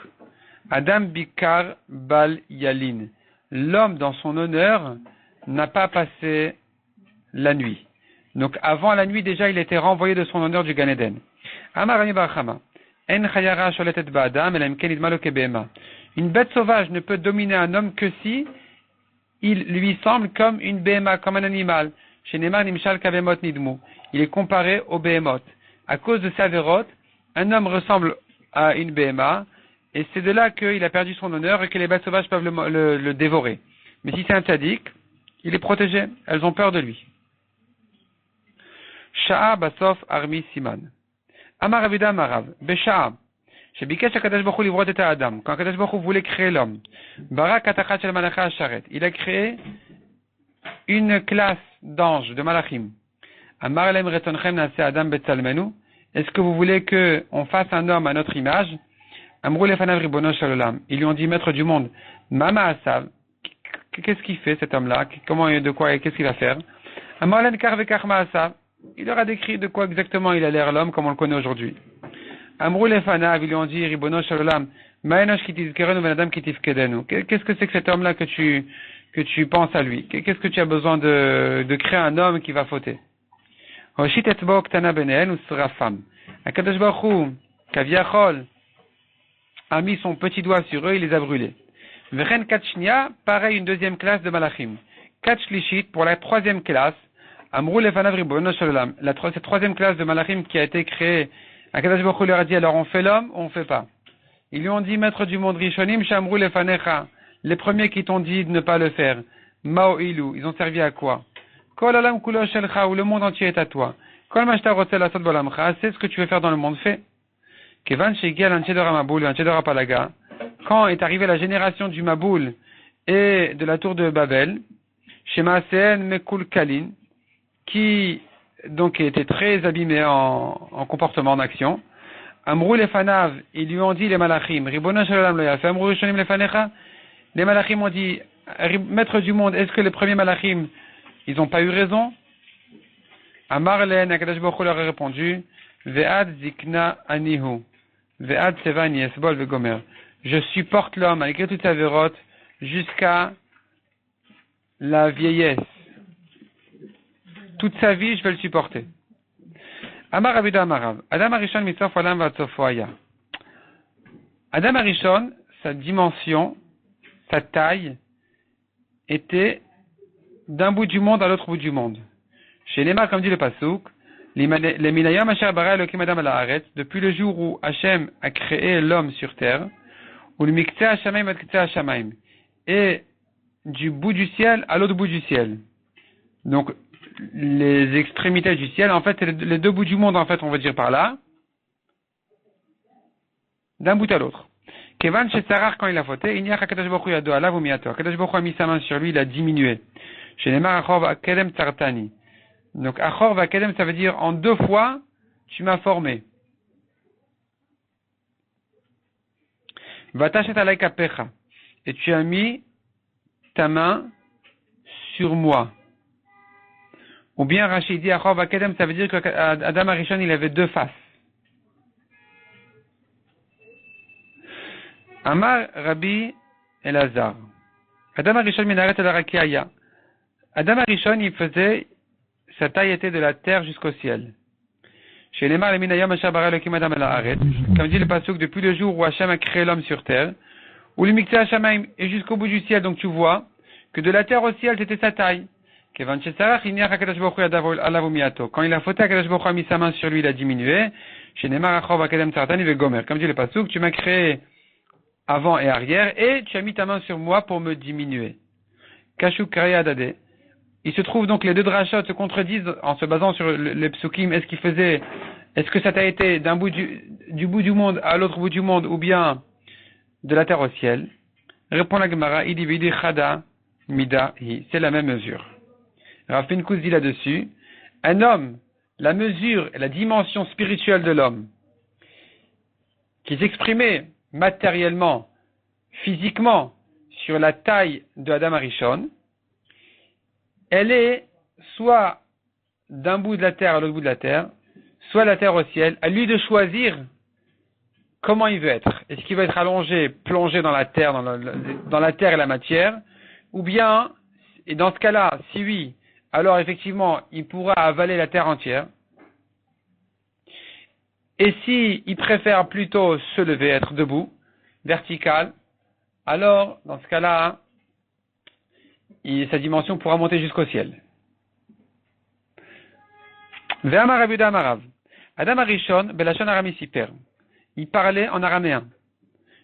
A: Adam Bikar Bal Yalin. L'homme, dans son honneur, n'a pas passé la nuit. Donc, avant la nuit, déjà, il était renvoyé de son honneur du Gan Eden. Amarani Barachama. En chayara sholetet ba'adam elam ken idmalo kebehema. Une bête sauvage ne peut dominer un homme que si il lui semble comme une behema, comme un animal. Chez Neymar Nimshal Kavemot Nidmu. Il est comparé au behemot. À cause de sa vérote, un homme ressemble à une behema, et c'est de là qu'il a perdu son honneur et que les bêtes sauvages peuvent le dévorer. Mais si c'est un tzaddik, il est protégé. Elles ont peur de lui. Sha'a Basof Armi Siman. Amar Avida Amarav. Besha'a. Shebikesh HaKadosh Baruch Hu livrot et Adam. Quand HaKadosh Baruch Hu voulait créer l'homme. Barak Atachat Shel Malacha Asharet. Il a créé une classe d'anges, de malachim. Amar Elem Retonchem Nase Adam Betzalmenu. Est-ce que vous voulez qu'on fasse un homme à notre image? Amrou Lefanav Ribono Shel Olam. Ils lui ont dit, maître du monde, Mama Asav. Qu'est-ce qu'il fait cet homme-là? Comment, de quoi et qu'est-ce qu'il va faire? Amar Len Kar Vekar Ma'asav. Il leur a décrit de quoi exactement il a l'air l'homme comme on le connaît aujourd'hui. Amrou Lefanav, ils lui ont dit, Ribono Shel Olam, Ma'enosh Kitizkeren ou Benadam Kitifkedenu. Qu'est-ce que c'est que cet homme-là que tu penses à lui? Qu'est-ce que tu as besoin de créer un homme qui va fauter? Hoshit etbo ktana benen ou sera femme. Akadosh Baruch Hu, Kaviachol, a mis son petit doigt sur eux, il les a brûlés. Veren Kachnia, pareil, une deuxième classe de Malachim. Kachlishit, pour la troisième classe, Amrou Lefanav Ribono Shel Olam, cette troisième classe de Malachim qui a été créée, Akadosh Baruch Hu leur a dit, alors on fait l'homme ou on fait pas? Ils lui ont dit, maître du monde, Rishonim Shamrou Lefanecha, les premiers qui t'ont dit de ne pas le faire. Mao Ilu, ils ont servi à quoi? Kol Olam Kulo Shelcha, où le monde entier est à toi. Kol Mashta Rotsel Asod Bolamcha, c'est ce que tu veux faire dans le monde, fait. Kevan Shegiel Anchedora Maboul, Anchedora Palaga, quand est arrivée la génération du Maboul et de la tour de Babel, Shema Seen Mekul Kalin, qui donc était très abîmé en comportement, en action. Amrou Lefanav, ils lui ont dit les Malachim, Ribono Shel Olam Lo Yafeh, Amrou Rishonim Lefanecha, les Malachim ont dit, maître du monde, est-ce que les premiers Malachim, ils n'ont pas eu raison? Amar Len, Akadosh Baruch Hu leur a répondu, Ve'ad Zikna Anihu, Ve'ad Seva Niesbol Vegomer. Je supporte l'homme, malgré toute sa vérote, jusqu'à la vieillesse. Toute sa vie, je vais le supporter. Amar Avida Amarav. Adam Arishon Mitzof Olam Vatzofoaya. Adam Arishon, sa dimension, sa taille, était d'un bout du monde à l'autre bout du monde. Chez Neymar, comme dit le Passouk, les Minayam Asher Bara Elokim Adam Ala Haaretz, depuis le jour où Hachem a créé l'homme sur terre, ou le Miktseh Hashamaim et Ktseh Hashamaim, et du bout du ciel à l'autre bout du ciel. Donc, les extrémités du ciel, en fait, c'est les deux bouts du monde, en fait, on va dire par là, d'un bout à l'autre. Kevan chez Sarah, quand il a fauté, il y a Akadosh Baruch Hu Yado Alav ou Miato. Akadosh Baruch Hu a mis sa main sur lui, il a diminué. Chez Neymar Achor Vakedem Tsartani. Donc, Achor Vakedem, ça veut dire en deux fois, tu m'as formé. Vatachet Alaika Pecha. Et tu as mis ta main sur moi. Ou bien Rachid dit Achor Vakedem, ça veut dire qu'Adam Arishon, il avait deux faces. Amar Rabbi Elazar. Adam Arishon minaret el Arakiaya. Adam Arishon, il faisait, sa taille était de la terre jusqu'au ciel. Chez les Mar, Minayam, Asher bara Elokim Adam el haaretz. Comme dit le pasuk, depuis le jour où Hachem a créé l'homme sur terre, où le Miktseh Hashamaim est jusqu'au bout du ciel, donc tu vois que de la terre au ciel, c'était sa taille. Quand il a fauté, Akadosh Baruch Hu a mis sa main sur lui, il a diminué. Chez Neymar, Achov, Akadem, Tsartani, Vegomer. Comme dit le pasuk, tu m'as créé avant et arrière, et tu as mis ta main sur moi pour me diminuer. Kashuk Karya Adade. Il se trouve donc les deux drachot se contredisent en se basant sur les psukim. Est-ce que ça t'a été d'un bout du bout du monde à l'autre bout du monde, ou bien de la terre au ciel? Répond la Gemara, Idi Chada Mida Hi. C'est la même mesure. Rav Pinkus dit là-dessus, un homme, la mesure et la dimension spirituelle de l'homme, qui s'exprimait matériellement, physiquement, sur la taille de Adam Arishon, elle est soit d'un bout de la terre à l'autre bout de la terre, soit la terre au ciel, à lui de choisir comment il veut être. Est-ce qu'il veut être allongé, plongé dans la terre, dans la terre et la matière, ou bien, et dans ce cas-là, si oui, alors effectivement, il pourra avaler la terre entière. Et si il préfère plutôt se lever, être debout, vertical, alors, dans ce cas-là, sa dimension pourra monter jusqu'au ciel. Ve'amar Rabbi Yehuda Amarav. Adam Arishon, belashon arami siper. Il parlait en araméen.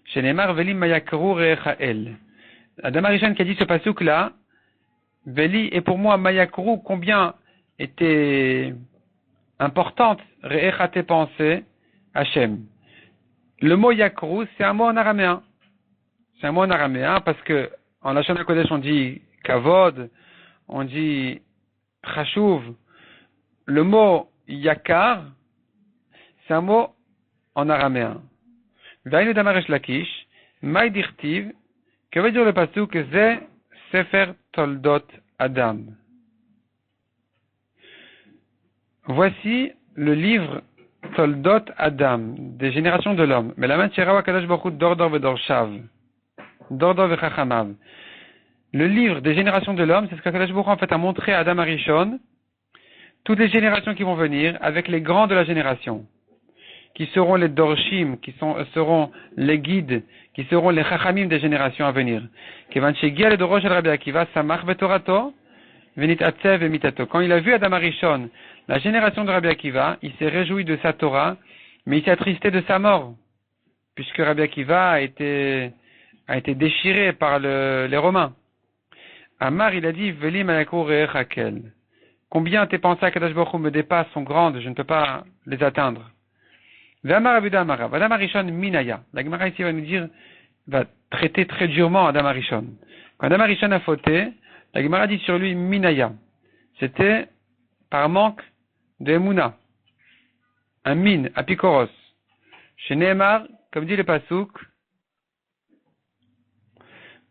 A: Shenemar velim mayakru re'echael. Adam Arishon qui a dit ce pasuk-là, Veli est pour moi mayakru, combien était importante re'echa tes pensées, Hachem. Le mot yakru, c'est un mot en araméen. C'est un mot en araméen parce que en Lashon HaKodesh on dit kavod, on dit chashuv. Le mot yakar, c'est un mot en araméen. Vainu damaresh lakish, may dirtiv, que veut dire le pasuk ze sefer toldot Adam. Voici le livre Toldot Adam, des générations de l'homme. Mais la main tira wa kadosh baruch hu dordor vedor shav. Dordor vechachamav. Le livre des générations de l'homme, c'est ce qu'Akadosh Baruch Hu en fait a montré à Adam Arishon, toutes les générations qui vont venir, avec les grands de la génération, qui seront les dorshim, seront les guides, qui seront les chachamim des générations à venir. Quand il a vu Adam Arishon, la génération de Rabbi Akiva, il s'est réjoui de sa Torah, mais il s'est attristé de sa mort, puisque Rabbi Akiva a été déchiré par les Romains. Amar, il a dit, Veli Mayakou Re'echakel. Combien tes pensées à Kadosh Baruch Hu me dépassent, sont grandes, je ne peux pas les atteindre. Ve'amar Rabbi Yehuda Amarav, Adam Arishon Minaya. La Gemara ici va nous dire, va traiter très durement Adam Arishon. Quand Adam Arishon a fauté, la Gemara dit sur lui Minaya. C'était par manque de Emouna. Un min, apikoros. Chez Nehemar, comme dit le pasuk,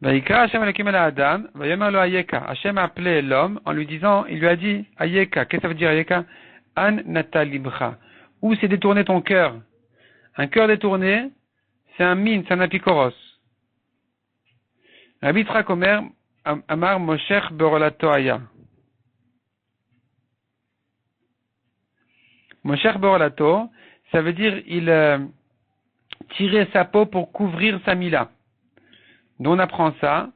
A: Hachem a appelé l'homme en lui disant, il lui a dit, Ayeka, qu'est-ce que ça veut dire Ayeka? An natalibcha. Où s'est détourné ton cœur? Un cœur détourné, c'est un min, c'est un apikoros. Rabbi Yitzchak Omer, Amar Moshech Berolato Aya. Moshech Berolato, ça veut dire, il tirait sa peau pour couvrir sa mila. D'où on apprend ça,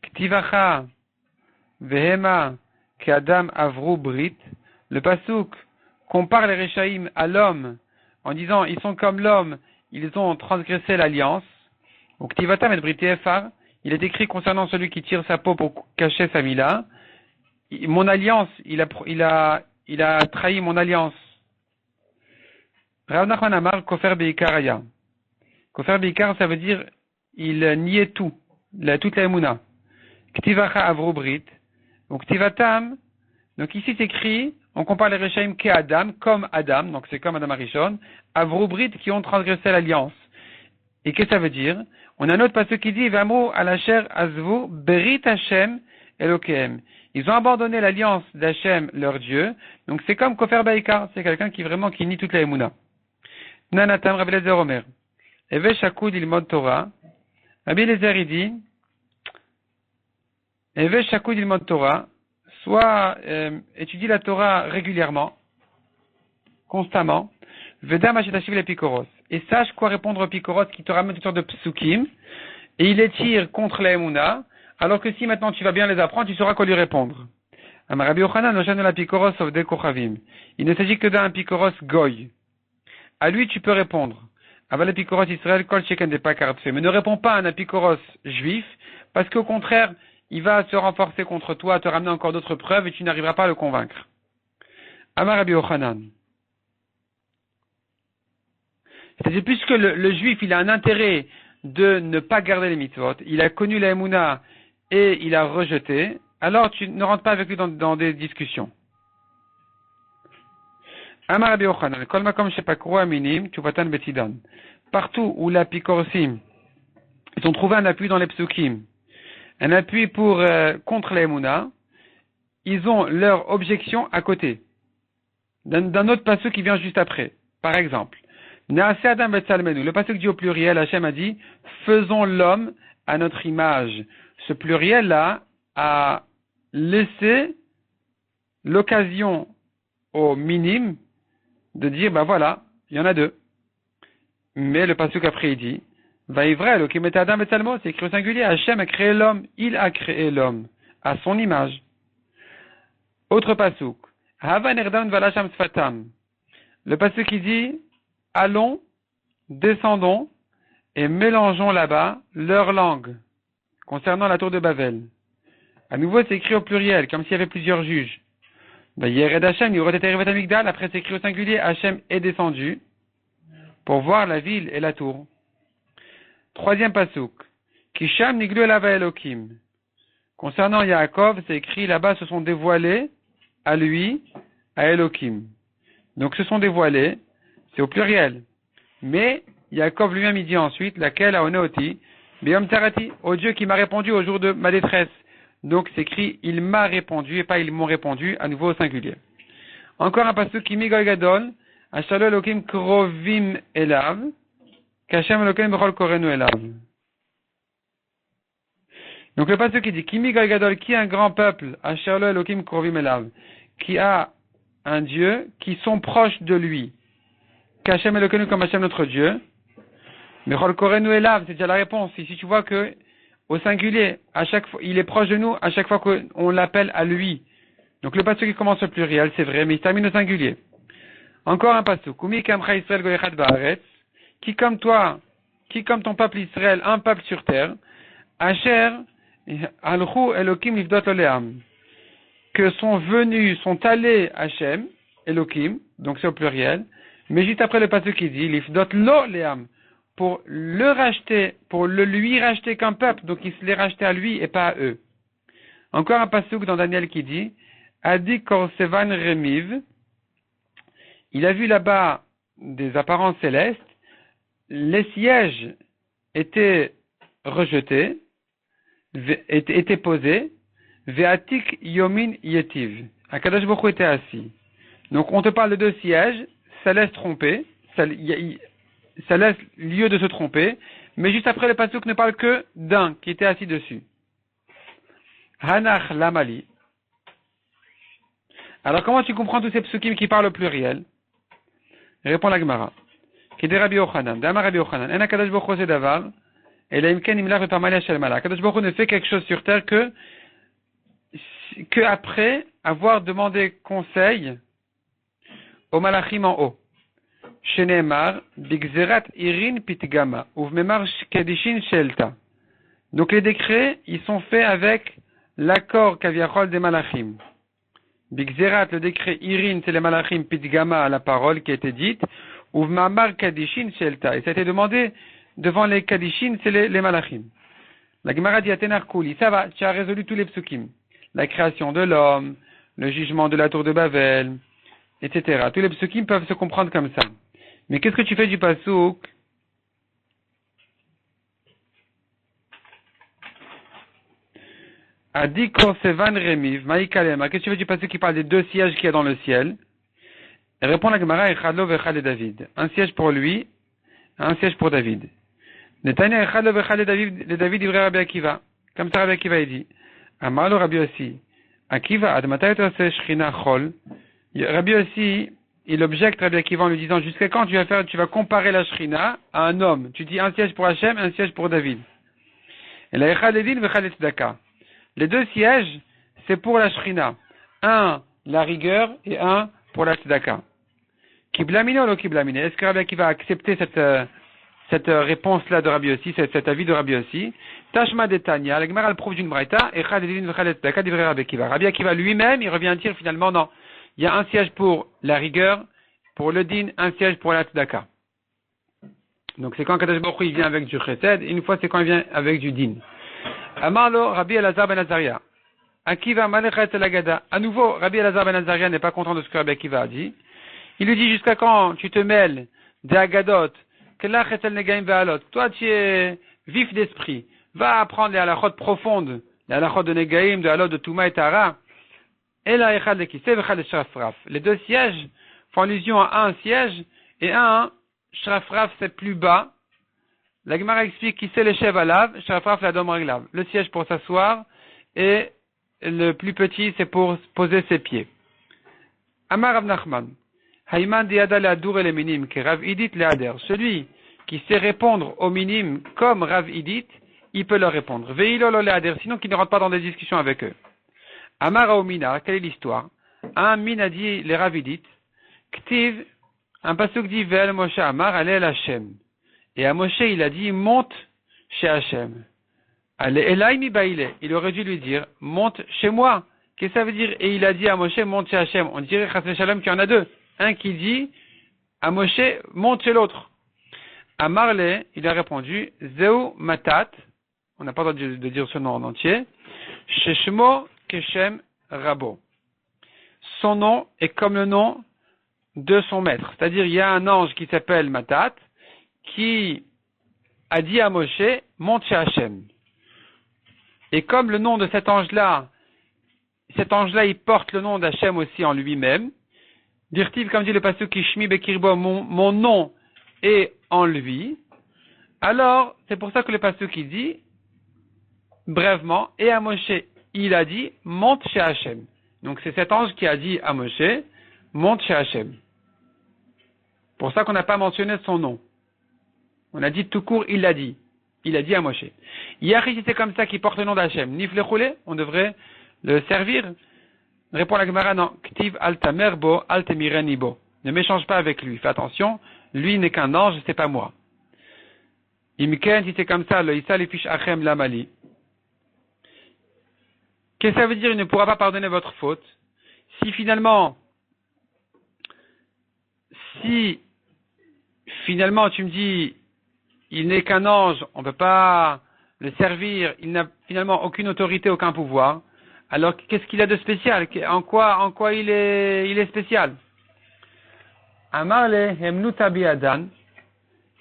A: Ktivacha vehema ke'adam avru brit, le pasuk compare les Réchaïm à l'homme en disant ils sont comme l'homme, ils ont transgressé l'alliance. Ou Ktivatam et briti efar, il est écrit concernant celui qui tire sa peau pour cacher sa mila, mon alliance, il a trahi mon alliance. Rav Nachman Amar kofer beikar aya. Kofer beikar, ça veut dire il niait tout, toute la Emouna. Ktivacha avru brit, ou Ktivatam, donc ici c'est écrit, on compare les Réchaïm Adam, comme Adam, donc c'est comme Adam Arishon, avru brit qui ont transgressé l'alliance. Et qu'est-ce que ça veut dire? On a un autre passage qui dit, Vamru alasher azvu berit Hashem Elokehem. Ils ont abandonné l'alliance d'Hachem, leur Dieu, donc c'est comme Kofer Baikar, c'est quelqu'un qui nie toute la Emouna. Nanatam Rabbi Eliezer Omer. Eve shakud ilmod Torah. Rabbi Eliezer il dit, Eve shakud ilmod Torah, soit étudie la Torah régulièrement, constamment, Veda Mashetashiv les Pikoros. Et sache quoi répondre aux Pikoros qui te ramènent toutes sortes de psukim, et il les tire contre la Emouna, alors que si maintenant tu vas bien les apprendre, tu sauras quoi lui répondre. Rabbi Yochanan, la Pikoros of de Kochavim. Il ne s'agit que d'un Pikoros Goy. À lui, tu peux répondre. Aval Epikoros Israël, Kol Sheken des Pakartfe. Mais ne réponds pas à un Epikoros juif, parce qu'au contraire, il va se renforcer contre toi, te ramener encore d'autres preuves, et tu n'arriveras pas à le convaincre. Amar Rabbi Yochanan. C'est-à-dire, puisque le juif, il a un intérêt de ne pas garder les mitzvot, il a connu la Emouna et il a rejeté, alors tu ne rentres pas avec lui dans des discussions. Amar Rabbi Yochanan, Kol Makom Shepakru Aminim, Tuvatan Betidan. Partout où la Pikorsim, ils ont trouvé un appui dans les psukim, un appui contre la Emouna, ils ont leur objection à côté, d'un autre passage qui vient juste après. Par exemple, Naase Adam Betsalmenu, le passage dit au pluriel, Hachem a dit, faisons l'homme à notre image. Ce pluriel-là a laissé l'occasion au minime de dire, voilà, il y en a deux. Mais le passage après il dit, Vaïvrel, ok, mais Adam Betsalmo, c'est écrit au singulier, Hachem a créé l'homme, il a créé l'homme, à son image. Autre pasuk, Hava Nerdan Valasham Sfatam. Le pasuk qui dit, allons, descendons et mélangeons là-bas leur langue concernant la tour de Babel. À nouveau, c'est écrit au pluriel, comme s'il y avait plusieurs juges. Yered Hachem, Yorot et Terevet Amigdal, après c'est écrit au singulier, Hachem est descendu pour voir la ville et la tour. Troisième pasuk, Kisham Niglu Elava Elokim. Concernant Yaakov, c'est écrit là-bas, se sont dévoilés à lui, à Elokim. Donc se sont dévoilés, c'est au pluriel. Mais Yaakov lui-même il dit ensuite, laquelle a oneoti, Beyom Tarati, au Dieu qui m'a répondu au jour de ma détresse. Donc c'est écrit, il m'a répondu et pas ils m'ont répondu, à nouveau au singulier. Encore un passage qui Migoy Gadol, Ashalo Elokim Krovim Elav, Kashem Elokim Bechol Korenu Elav. Donc le passage qui dit, Kimi Gadol, qui est un grand peuple, Ashalo Elokim Krovim Elav, qui a un Dieu qui sont proches de lui. Qu'Hachem est le connu comme Hachem notre Dieu. Mais Chol Korenu Elav, c'est déjà la réponse. Ici tu vois que, au singulier, à chaque fois, il est proche de nous à chaque fois qu'on l'appelle à lui. Donc le passage qui commence au pluriel, c'est vrai, mais il termine au singulier. Encore un passage. Kumi Kamcha Israël Goyechat Baaretz, qui comme toi, qui comme ton peuple Israël, un peuple sur terre, Asher Alchu Elokim Livdot Oleam, que sont venus, sont allés Hachem, Elokim, donc c'est au pluriel, mais juste après le passage qui dit, Livdot Lo Leam, pour le racheter, pour le lui racheter qu'un peuple, donc il se l'est racheté à lui et pas à eux. Encore un passage dans Daniel qui dit, Adi Korsevan Remiv, il a vu là-bas des apparences célestes, les sièges étaient rejetés, étaient posés, Ve'atik Yomin Yetiv. Akadosh Baruch Hu était assis. Donc on te parle de deux sièges, ça laisse tromper, ça laisse lieu de se tromper, mais juste après le pasuk ne parle que d'un qui était assis dessus. Hanach Lamali. Alors comment tu comprends tous ces psukim qui parlent au pluriel? Répond la Gemara. Qui dit Rabbi Yochanan, Dama Rabbi Yochanan, En Akadosh Baruch Hu c'est davar, et la imken imlach v'parmalia shel malach. Akadosh Baruch Hu ne fait quelque chose sur terre que après avoir demandé conseil au malachim en haut. Shenemar, bigzerat irin pitgama, uvmemar kedishin shelta. Donc les décrets, ils sont faits avec l'accord kaviachol des malachim. Bigzerat, le décret irin, c'est les malachim, pitgama, la parole qui a été dite, uvmemar kedishin shelta. Et ça a été demandé devant les kedishin, c'est les malachim. La Gemara dit Atenar Kuli, ça va, tu as résolu tous les psukim. La création de l'homme, le jugement de la tour de Babel, etc. Tous les psukim peuvent se comprendre comme ça. Mais qu'est-ce que tu fais du pasuk? Adi Korsevan Remiv, Maïkalema. Qu'est-ce que tu fais du pasuk qui parle des deux sièges qu'il y a dans le ciel? Et répond la Gemara, Echadlo vechad et David. Un siège pour lui, un siège pour David. Netanya Echadlo vechad et David, ivrei Rabbi Akiva. Comme ça Rabbi Akiva il dit. Amalo Rabbi aussi. Akiva, Admatayot se Shechina Chol. Rabbi aussi, il objecte Rabbi Akiva en lui disant, jusqu'à quand tu vas comparer la Shrina à un homme? Tu dis un siège pour Hachem, un siège pour David. Et la Echad Ledin vechad Tzedaka. Les deux sièges, c'est pour la Shrina. Un, la rigueur, et un pour la Tzedaka. Kiblamine ou lo Kiblamine? Est-ce que Rabbi Akiva a accepté cette réponse-là de Rabbi Yossi, cet avis de Rabbi Yossi? Tashma de Tanya, la Gemara elle prouve d'une braïta, Echad Ledin vechad Tzedaka d'ivrei Rabbi Akiva. Rabbi Akiva lui-même, il revient dire finalement non. Il y a un siège pour la rigueur, pour le din, un siège pour la tzedaka. Donc c'est quand Kadosh Baruch Hu il vient avec du chesed, et une fois c'est quand il vient avec du din. Amarlo, Rabbi Elazar ben Azaria. Akiva malechet elagada. À nouveau, Rabbi Elazar ben Azaria n'est pas content de ce que Rabbi Akiva a dit. Il lui dit jusqu'à quand tu te mêles des agadot, kelach etel negaim ve'alot. Toi tu es vif d'esprit. Va apprendre les halachot profondes, les halachot de negaim, de halot, de Touma et Tara. Et la echad le kiseh vechad le shrafraf. Les deux sièges font allusion à un siège et un shrafraf c'est plus bas. La Gemara explique kiseh le chev alav, shrafraf la dom reglav. Le siège pour s'asseoir et le plus petit c'est pour poser ses pieds. Amar Rav Nachman, Hayman diada le adur et le minim que Rav Idit le ader. Celui qui sait répondre aux minimes comme Rav Idit, il peut leur répondre. Veilo lo le ader, sinon qu'il ne rentre pas dans des discussions avec eux. Amara Omina, quelle est l'histoire? Un min a dit les Ravidites, Ktiv, un pasuk dit Vel Moshe Amar, allez à Hachem. Et à Moshe, il a dit, monte chez Hachem. Allez, Elai mi baile. Il aurait dû lui dire, monte chez moi. Qu'est-ce que ça veut dire? Et il a dit à Moshe, monte chez Hachem. On dirait, Chas Shalom, qu'il y en a deux. Un qui dit, à Moshe, monte chez l'autre. À Marley, il a répondu, Zeu Matat, on n'a pas le droit de dire ce nom en entier, Sheshmo Keshem Rabo. Son nom est comme le nom de son maître. C'est-à-dire, il y a un ange qui s'appelle Matat, qui a dit à Moshe, monte chez Hachem. Et comme le nom de cet ange-là, il porte le nom d'Hachem aussi en lui-même, Dirtiv, comme dit le pasuk Kishmi Bekirbo, mon nom est en lui, alors, c'est pour ça que le pasuk il dit, brèvement, et à Moshe, il a dit, monte chez Hachem. Donc c'est cet ange qui a dit à Moshe, monte chez Hachem. Pour ça qu'on n'a pas mentionné son nom. On a dit tout court, il l'a dit. Il a dit à Moshe. Yachi, si c'est comme ça qu'il porte le nom d'Hachem, Nif le roulé, on devrait le servir. Répond la Gemara, non. Ktiv altamer bo, altemiren bo. Ne m'échange pas avec lui. Fais attention, lui n'est qu'un ange, c'est pas moi. Imken, si c'est comme ça, le Issa le fiche Achem lamali. Qu'est-ce que ça veut dire, il ne pourra pas pardonner votre faute? Si finalement tu me dis, il n'est qu'un ange, on ne peut pas le servir, il n'a finalement aucune autorité, aucun pouvoir, alors qu'est-ce qu'il a de spécial? En quoi il est spécial? Amarle hemnuta biadan,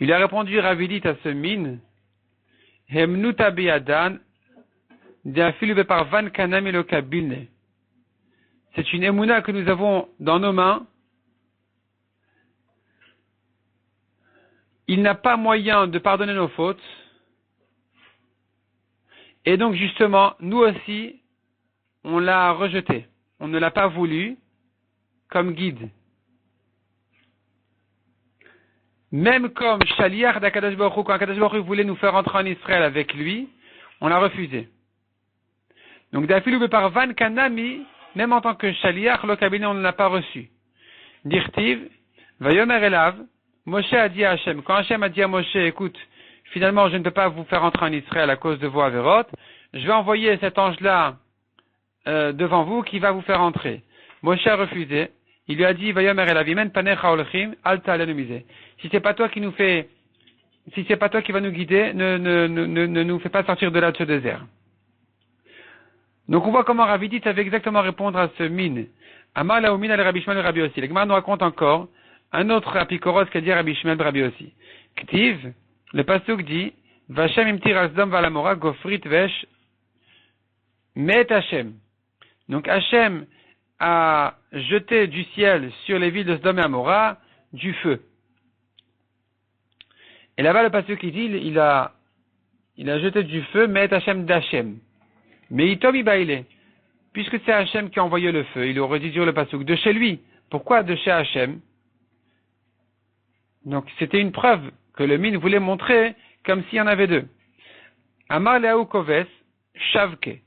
A: il a répondu Ravidit à ce mine, hemnuta biadan, c'est une émouna que nous avons dans nos mains. Il n'a pas moyen de pardonner nos fautes. Et donc justement, nous aussi, on l'a rejeté. On ne l'a pas voulu comme guide. Même comme Shaliach d'Akadosh Baruch Hu, quand Akadosh Baruch Hu voulait nous faire entrer en Israël avec lui, on l'a refusé. Donc, d'Afilou par Van Kanami, même en tant que Shaliach, le cabinet, on ne l'a pas reçu. Dirtiv, Vayomer Elav, Moshe a dit à Hachem, quand Hachem a dit à Moshe, écoute, finalement, je ne peux pas vous faire entrer en Israël à cause de vos avérotes, je vais envoyer cet ange-là devant vous qui va vous faire entrer. Moshe a refusé. Il lui a dit, Vayomer Elav, Imen panecha olchim, alta alenumise. Si c'est pas toi qui va nous guider, ne nous fais pas sortir de là de ce désert. Donc on voit comment Ravidit avait exactement répondre à ce mine. Amar la umine al Rabbi Shmuel Rabbi Yossi. Le Gemara nous raconte encore un autre apikoros qu'a dit Rabbi Shmuel Rabbi Yossi. Ktiv, le pasuk dit, Vashem imtir asdom valamora gofrit vesh met Hashem. Donc Hashem a jeté du ciel sur les villes de Sodome et Amora du feu. Et là-bas le pasuk qui dit, il a jeté du feu met Hashem d'Hashem. Mais Itomi Baile, puisque c'est Hachem qui a envoyé le feu, il aurait dû dire le pasuk de chez lui. Pourquoi de chez Hachem? Donc c'était une preuve que le mine voulait montrer comme s'il y en avait deux. Amar Leaou Koves, Shavke.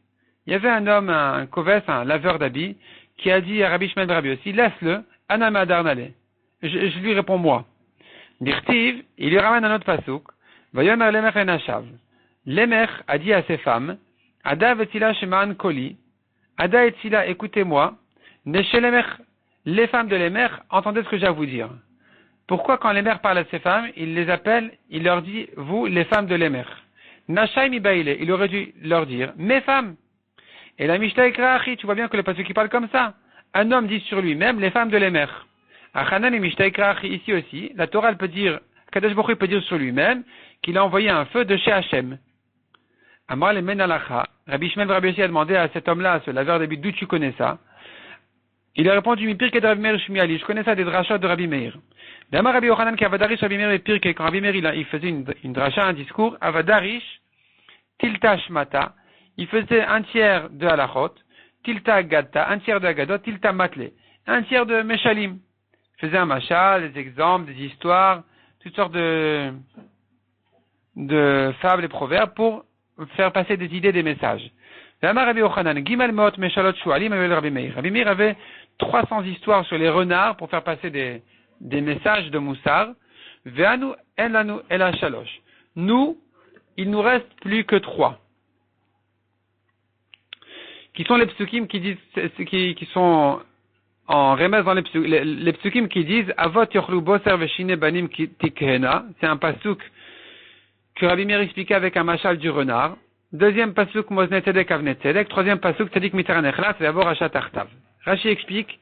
A: Il y avait un homme, un Koves, un laveur d'habits, qui a dit à Rabbi Shmuel ben Rabbi Yossi, laisse-le, Anama Darnale. Je lui réponds moi. Dirtiv, il lui ramène un autre pasouk. Vayomer Lemer en Ashav. Lemer a dit à ses femmes, Ada vetila sheman koli. Ada et Tila, écoutez-moi. Neche Lemer, les femmes de Lemer, entendez ce que j'ai à vous dire. Pourquoi quand Lemer parle à ses femmes, il les appelle, il leur dit, vous, les femmes de Lemer. Nashai mi baile, il aurait dû leur dire, mes femmes. Et la Mishnah Ikrachi, tu vois bien que le pasuk qui parle comme ça. Un homme dit sur lui-même, les femmes de Lemer. Achanan et Mishnah Ikrachi, ici aussi, la Torah elle peut dire, Kadosh Baruch Hu peut dire sur lui-même, qu'il a envoyé un feu de chez Hachem. Amar le Menalacha, Rabbi Shmuel ben Rabbi Yossi a demandé à cet homme-là, à ce laveur d'habits, d'où tu connais ça? Il a répondu, mi pirke de Rabbi Meir Shmiali, je connais ça des drachot de Rabbi Meir. D'Amar Rabbi Yochanan qui avadarish Rabbi Meir et pirke, quand Rabbi Meir il faisait une dracha, un discours, avadarish, tilta shmata, il faisait un tiers de halachot, tilta gadta, un tiers de agadot, tilta matle, un tiers de meshalim. Il faisait un machal, des exemples, des histoires, toutes sortes de fables et proverbes pour faire passer des idées, des messages. Rabbi Meir avait 300 histoires sur les renards pour faire passer des messages de Moussar. Nous, il nous reste plus que 3. Qui sont les psukim qui disent, qui sont en remèze dans les psukim qui disent Avot yochlu boser veshine banim tikhena. C'est un pasuk que Rabbi Meir expliquait avec un machal du renard. Deuxième pasuk mozne tzedek avne tzedek. Troisième pasuk tzedik mitaran echla. C'est d'abord achat artav. Rashi explique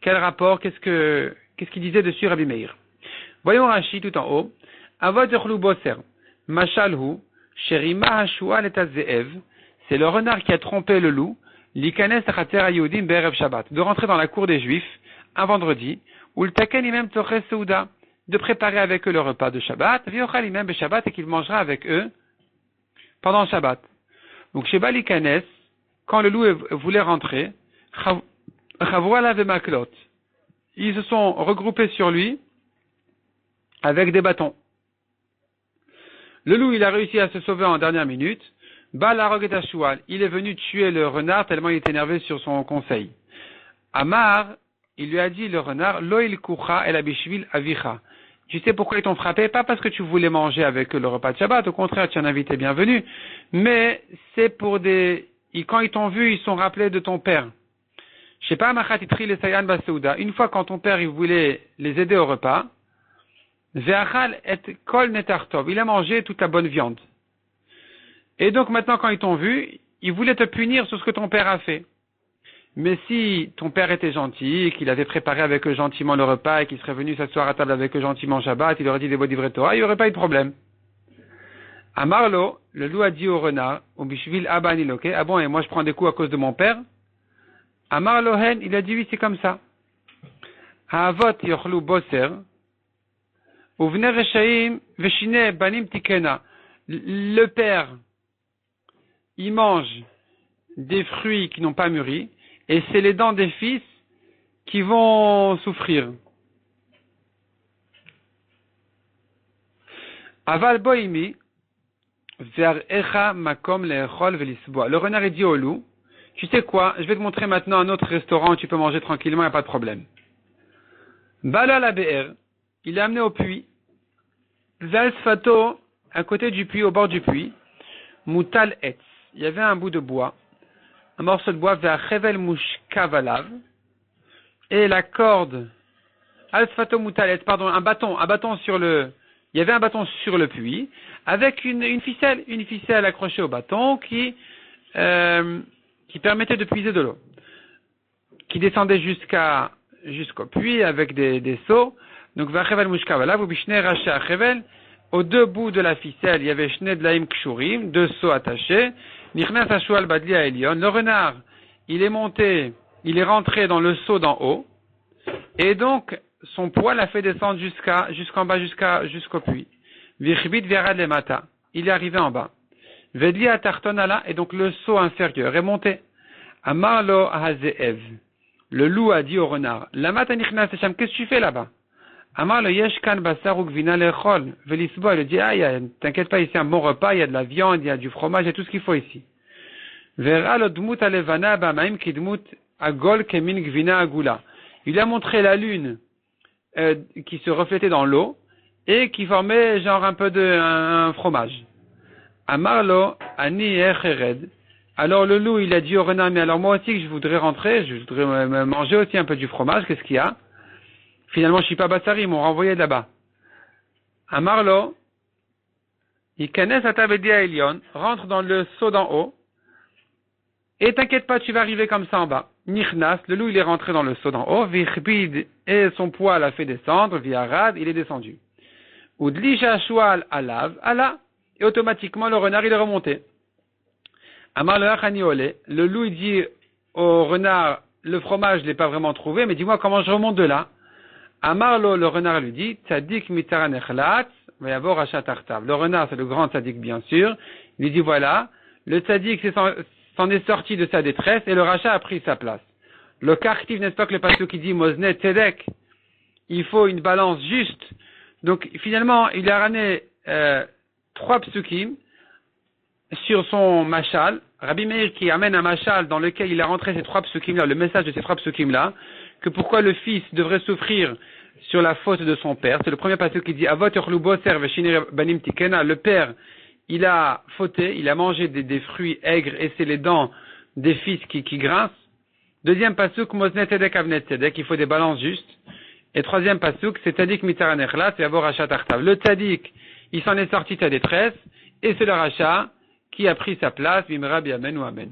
A: quel rapport, qu'est-ce qu'il disait dessus Rabbi Meir. Voyons Rashi tout en haut. Avot yochlu boser mashalhu sherima hashual et azeev. C'est le renard qui a trompé le loup. L'ikanes chater ayudim be'erev Shabbat, de rentrer dans la cour des Juifs un vendredi, ou le taken imem toche souda, de préparer avec eux le repas de Shabbat, viochal imem be Shabbat, et qu'il mangera avec eux pendant Shabbat. Donc chez l'ikanes, quand le loup voulait rentrer, chavroala vemaklot, ils se sont regroupés sur lui avec des bâtons. Le loup, il a réussi à se sauver en dernière minute. Il est venu tuer le renard tellement il était énervé sur son conseil. Amar, il lui a dit le renard, Loïl kucha el abishvil avicha. Tu sais pourquoi ils t'ont frappé? Pas parce que tu voulais manger avec le repas de Shabbat, au contraire, tu es un invité bienvenu, mais c'est pour quand ils t'ont vu, ils sont rappelés de ton père. Je sais pas, machatitri le sayan basouda. Une fois quand ton père, il voulait les aider au repas, ve'achal et kol netartov. Il a mangé toute la bonne viande. Et donc maintenant quand ils t'ont vu, ils voulaient te punir sur ce que ton père a fait. Mais si ton père était gentil, qu'il avait préparé avec eux gentiment le repas et qu'il serait venu s'asseoir à table avec eux gentiment Shabbat, il aurait dit des beaux divrei Torah, il n'y aurait pas eu de problème. À Marlo, le loup a dit au renard, au bishvil abaniloke, ah bon, et moi je prends des coups à cause de mon père? À Marlohen, il a dit oui, c'est comme ça. À Avot yochlu boser, uvne reshaim veshine banim tikena. Le père, il mange des fruits qui n'ont pas mûri, et c'est les dents des fils qui vont souffrir. Aval boimi, vers echa makom leechol velisboa. Le renard dit au loup, tu sais quoi, je vais te montrer maintenant un autre restaurant où tu peux manger tranquillement, il n'y a pas de problème. Bala la be'er, il l'a amené au puits. Zalsfato, à côté du puits, au bord du puits, mutal etz. Il y avait un bout de bois, un morceau de bois vers chevel mushkavalav, et la corde, alsfato mutalet, pardon, un bâton sur il y avait un bâton sur le puits, avec une ficelle accrochée au bâton qui permettait de puiser de l'eau, qui descendait jusqu'au puits avec des seaux. Donc vers chevel mushkavalav, ou bishne raché à chevel, aux deux bouts de la ficelle, il y avait shne dlaim kshurim, deux seaux attachés. Nichnas hashual badli à Elion. Le renard, il est rentré dans le seau d'en haut, et donc son poids l'a fait descendre jusqu'en bas, jusqu'au puits. Vichbit verad le mata. Il est arrivé en bas. Vedli à tartonala, et donc le seau inférieur est monté. Amarlo hazeev. Le loup a dit au renard, la mata nichnas hacham, qu'est-ce que tu fais là-bas? Amar le yeshkan basar ou gvina lechol. Velisbo, il dit, t'inquiète pas, ici un bon repas, il y a de la viande, il y a du fromage, il y a tout ce qu'il faut ici. Vera le dmut alevana bamaim ki dmut agol kemin gvina agula. Il lui a montré la lune qui se reflétait dans l'eau et qui formait genre un peu un fromage. Amarlo ani echered. Alors le loup, il a dit au renard, mais alors moi aussi que je voudrais rentrer, je voudrais manger aussi un peu du fromage, qu'est-ce qu'il y a? Finalement, je suis pas bassari, ils m'ont renvoyé de là-bas. Amarlo, ikanes atavedia elion, rentre dans le seau d'en haut, et t'inquiète pas, tu vas arriver comme ça en bas. Nichnas, le loup il est rentré dans le seau d'en haut, vichbid, et son poids l'a fait descendre, viarad, il est descendu. Udli shashual alav, ala, et automatiquement le renard il est remonté. Amar le achaniole, le loup il dit au renard, le fromage je l'ai pas vraiment trouvé, mais dis-moi comment je remonte de là. Amarlo, le renard lui dit, tzadik mitaran echlat, vayavor achat artav. Le renard c'est le grand tzadik bien sûr, il lui dit voilà, le tzadik s'en est sorti de sa détresse et le rachat a pris sa place. Le kartiv, n'est-ce pas que le pasteur qui dit Mozne Tzedek, il faut une balance juste. Donc finalement, il a ramené 3 psukim sur son machal. Rabbi Meir qui amène un machal dans lequel il a rentré ces 3 psukim-là, le message de ces 3 psukim-là, que pourquoi le fils devrait souffrir sur la faute de son père. C'est le premier pasteur qui dit Avot yochlubo serve shinir banim tikena, le père il a fauté, il a mangé des fruits aigres et c'est les dents des fils qui grincent. Deuxième pasuk, Mozne Tzedek Avnet Tzedek, il faut des balances justes. Et troisième pasuk, c'est Tzadik Mitaran Echlat, c'est Avor Rachat Artav. Le Tzadik, il s'en est sorti de sa détresse, et c'est le Rachat qui a pris sa place, Bimra Biamen ou Amen.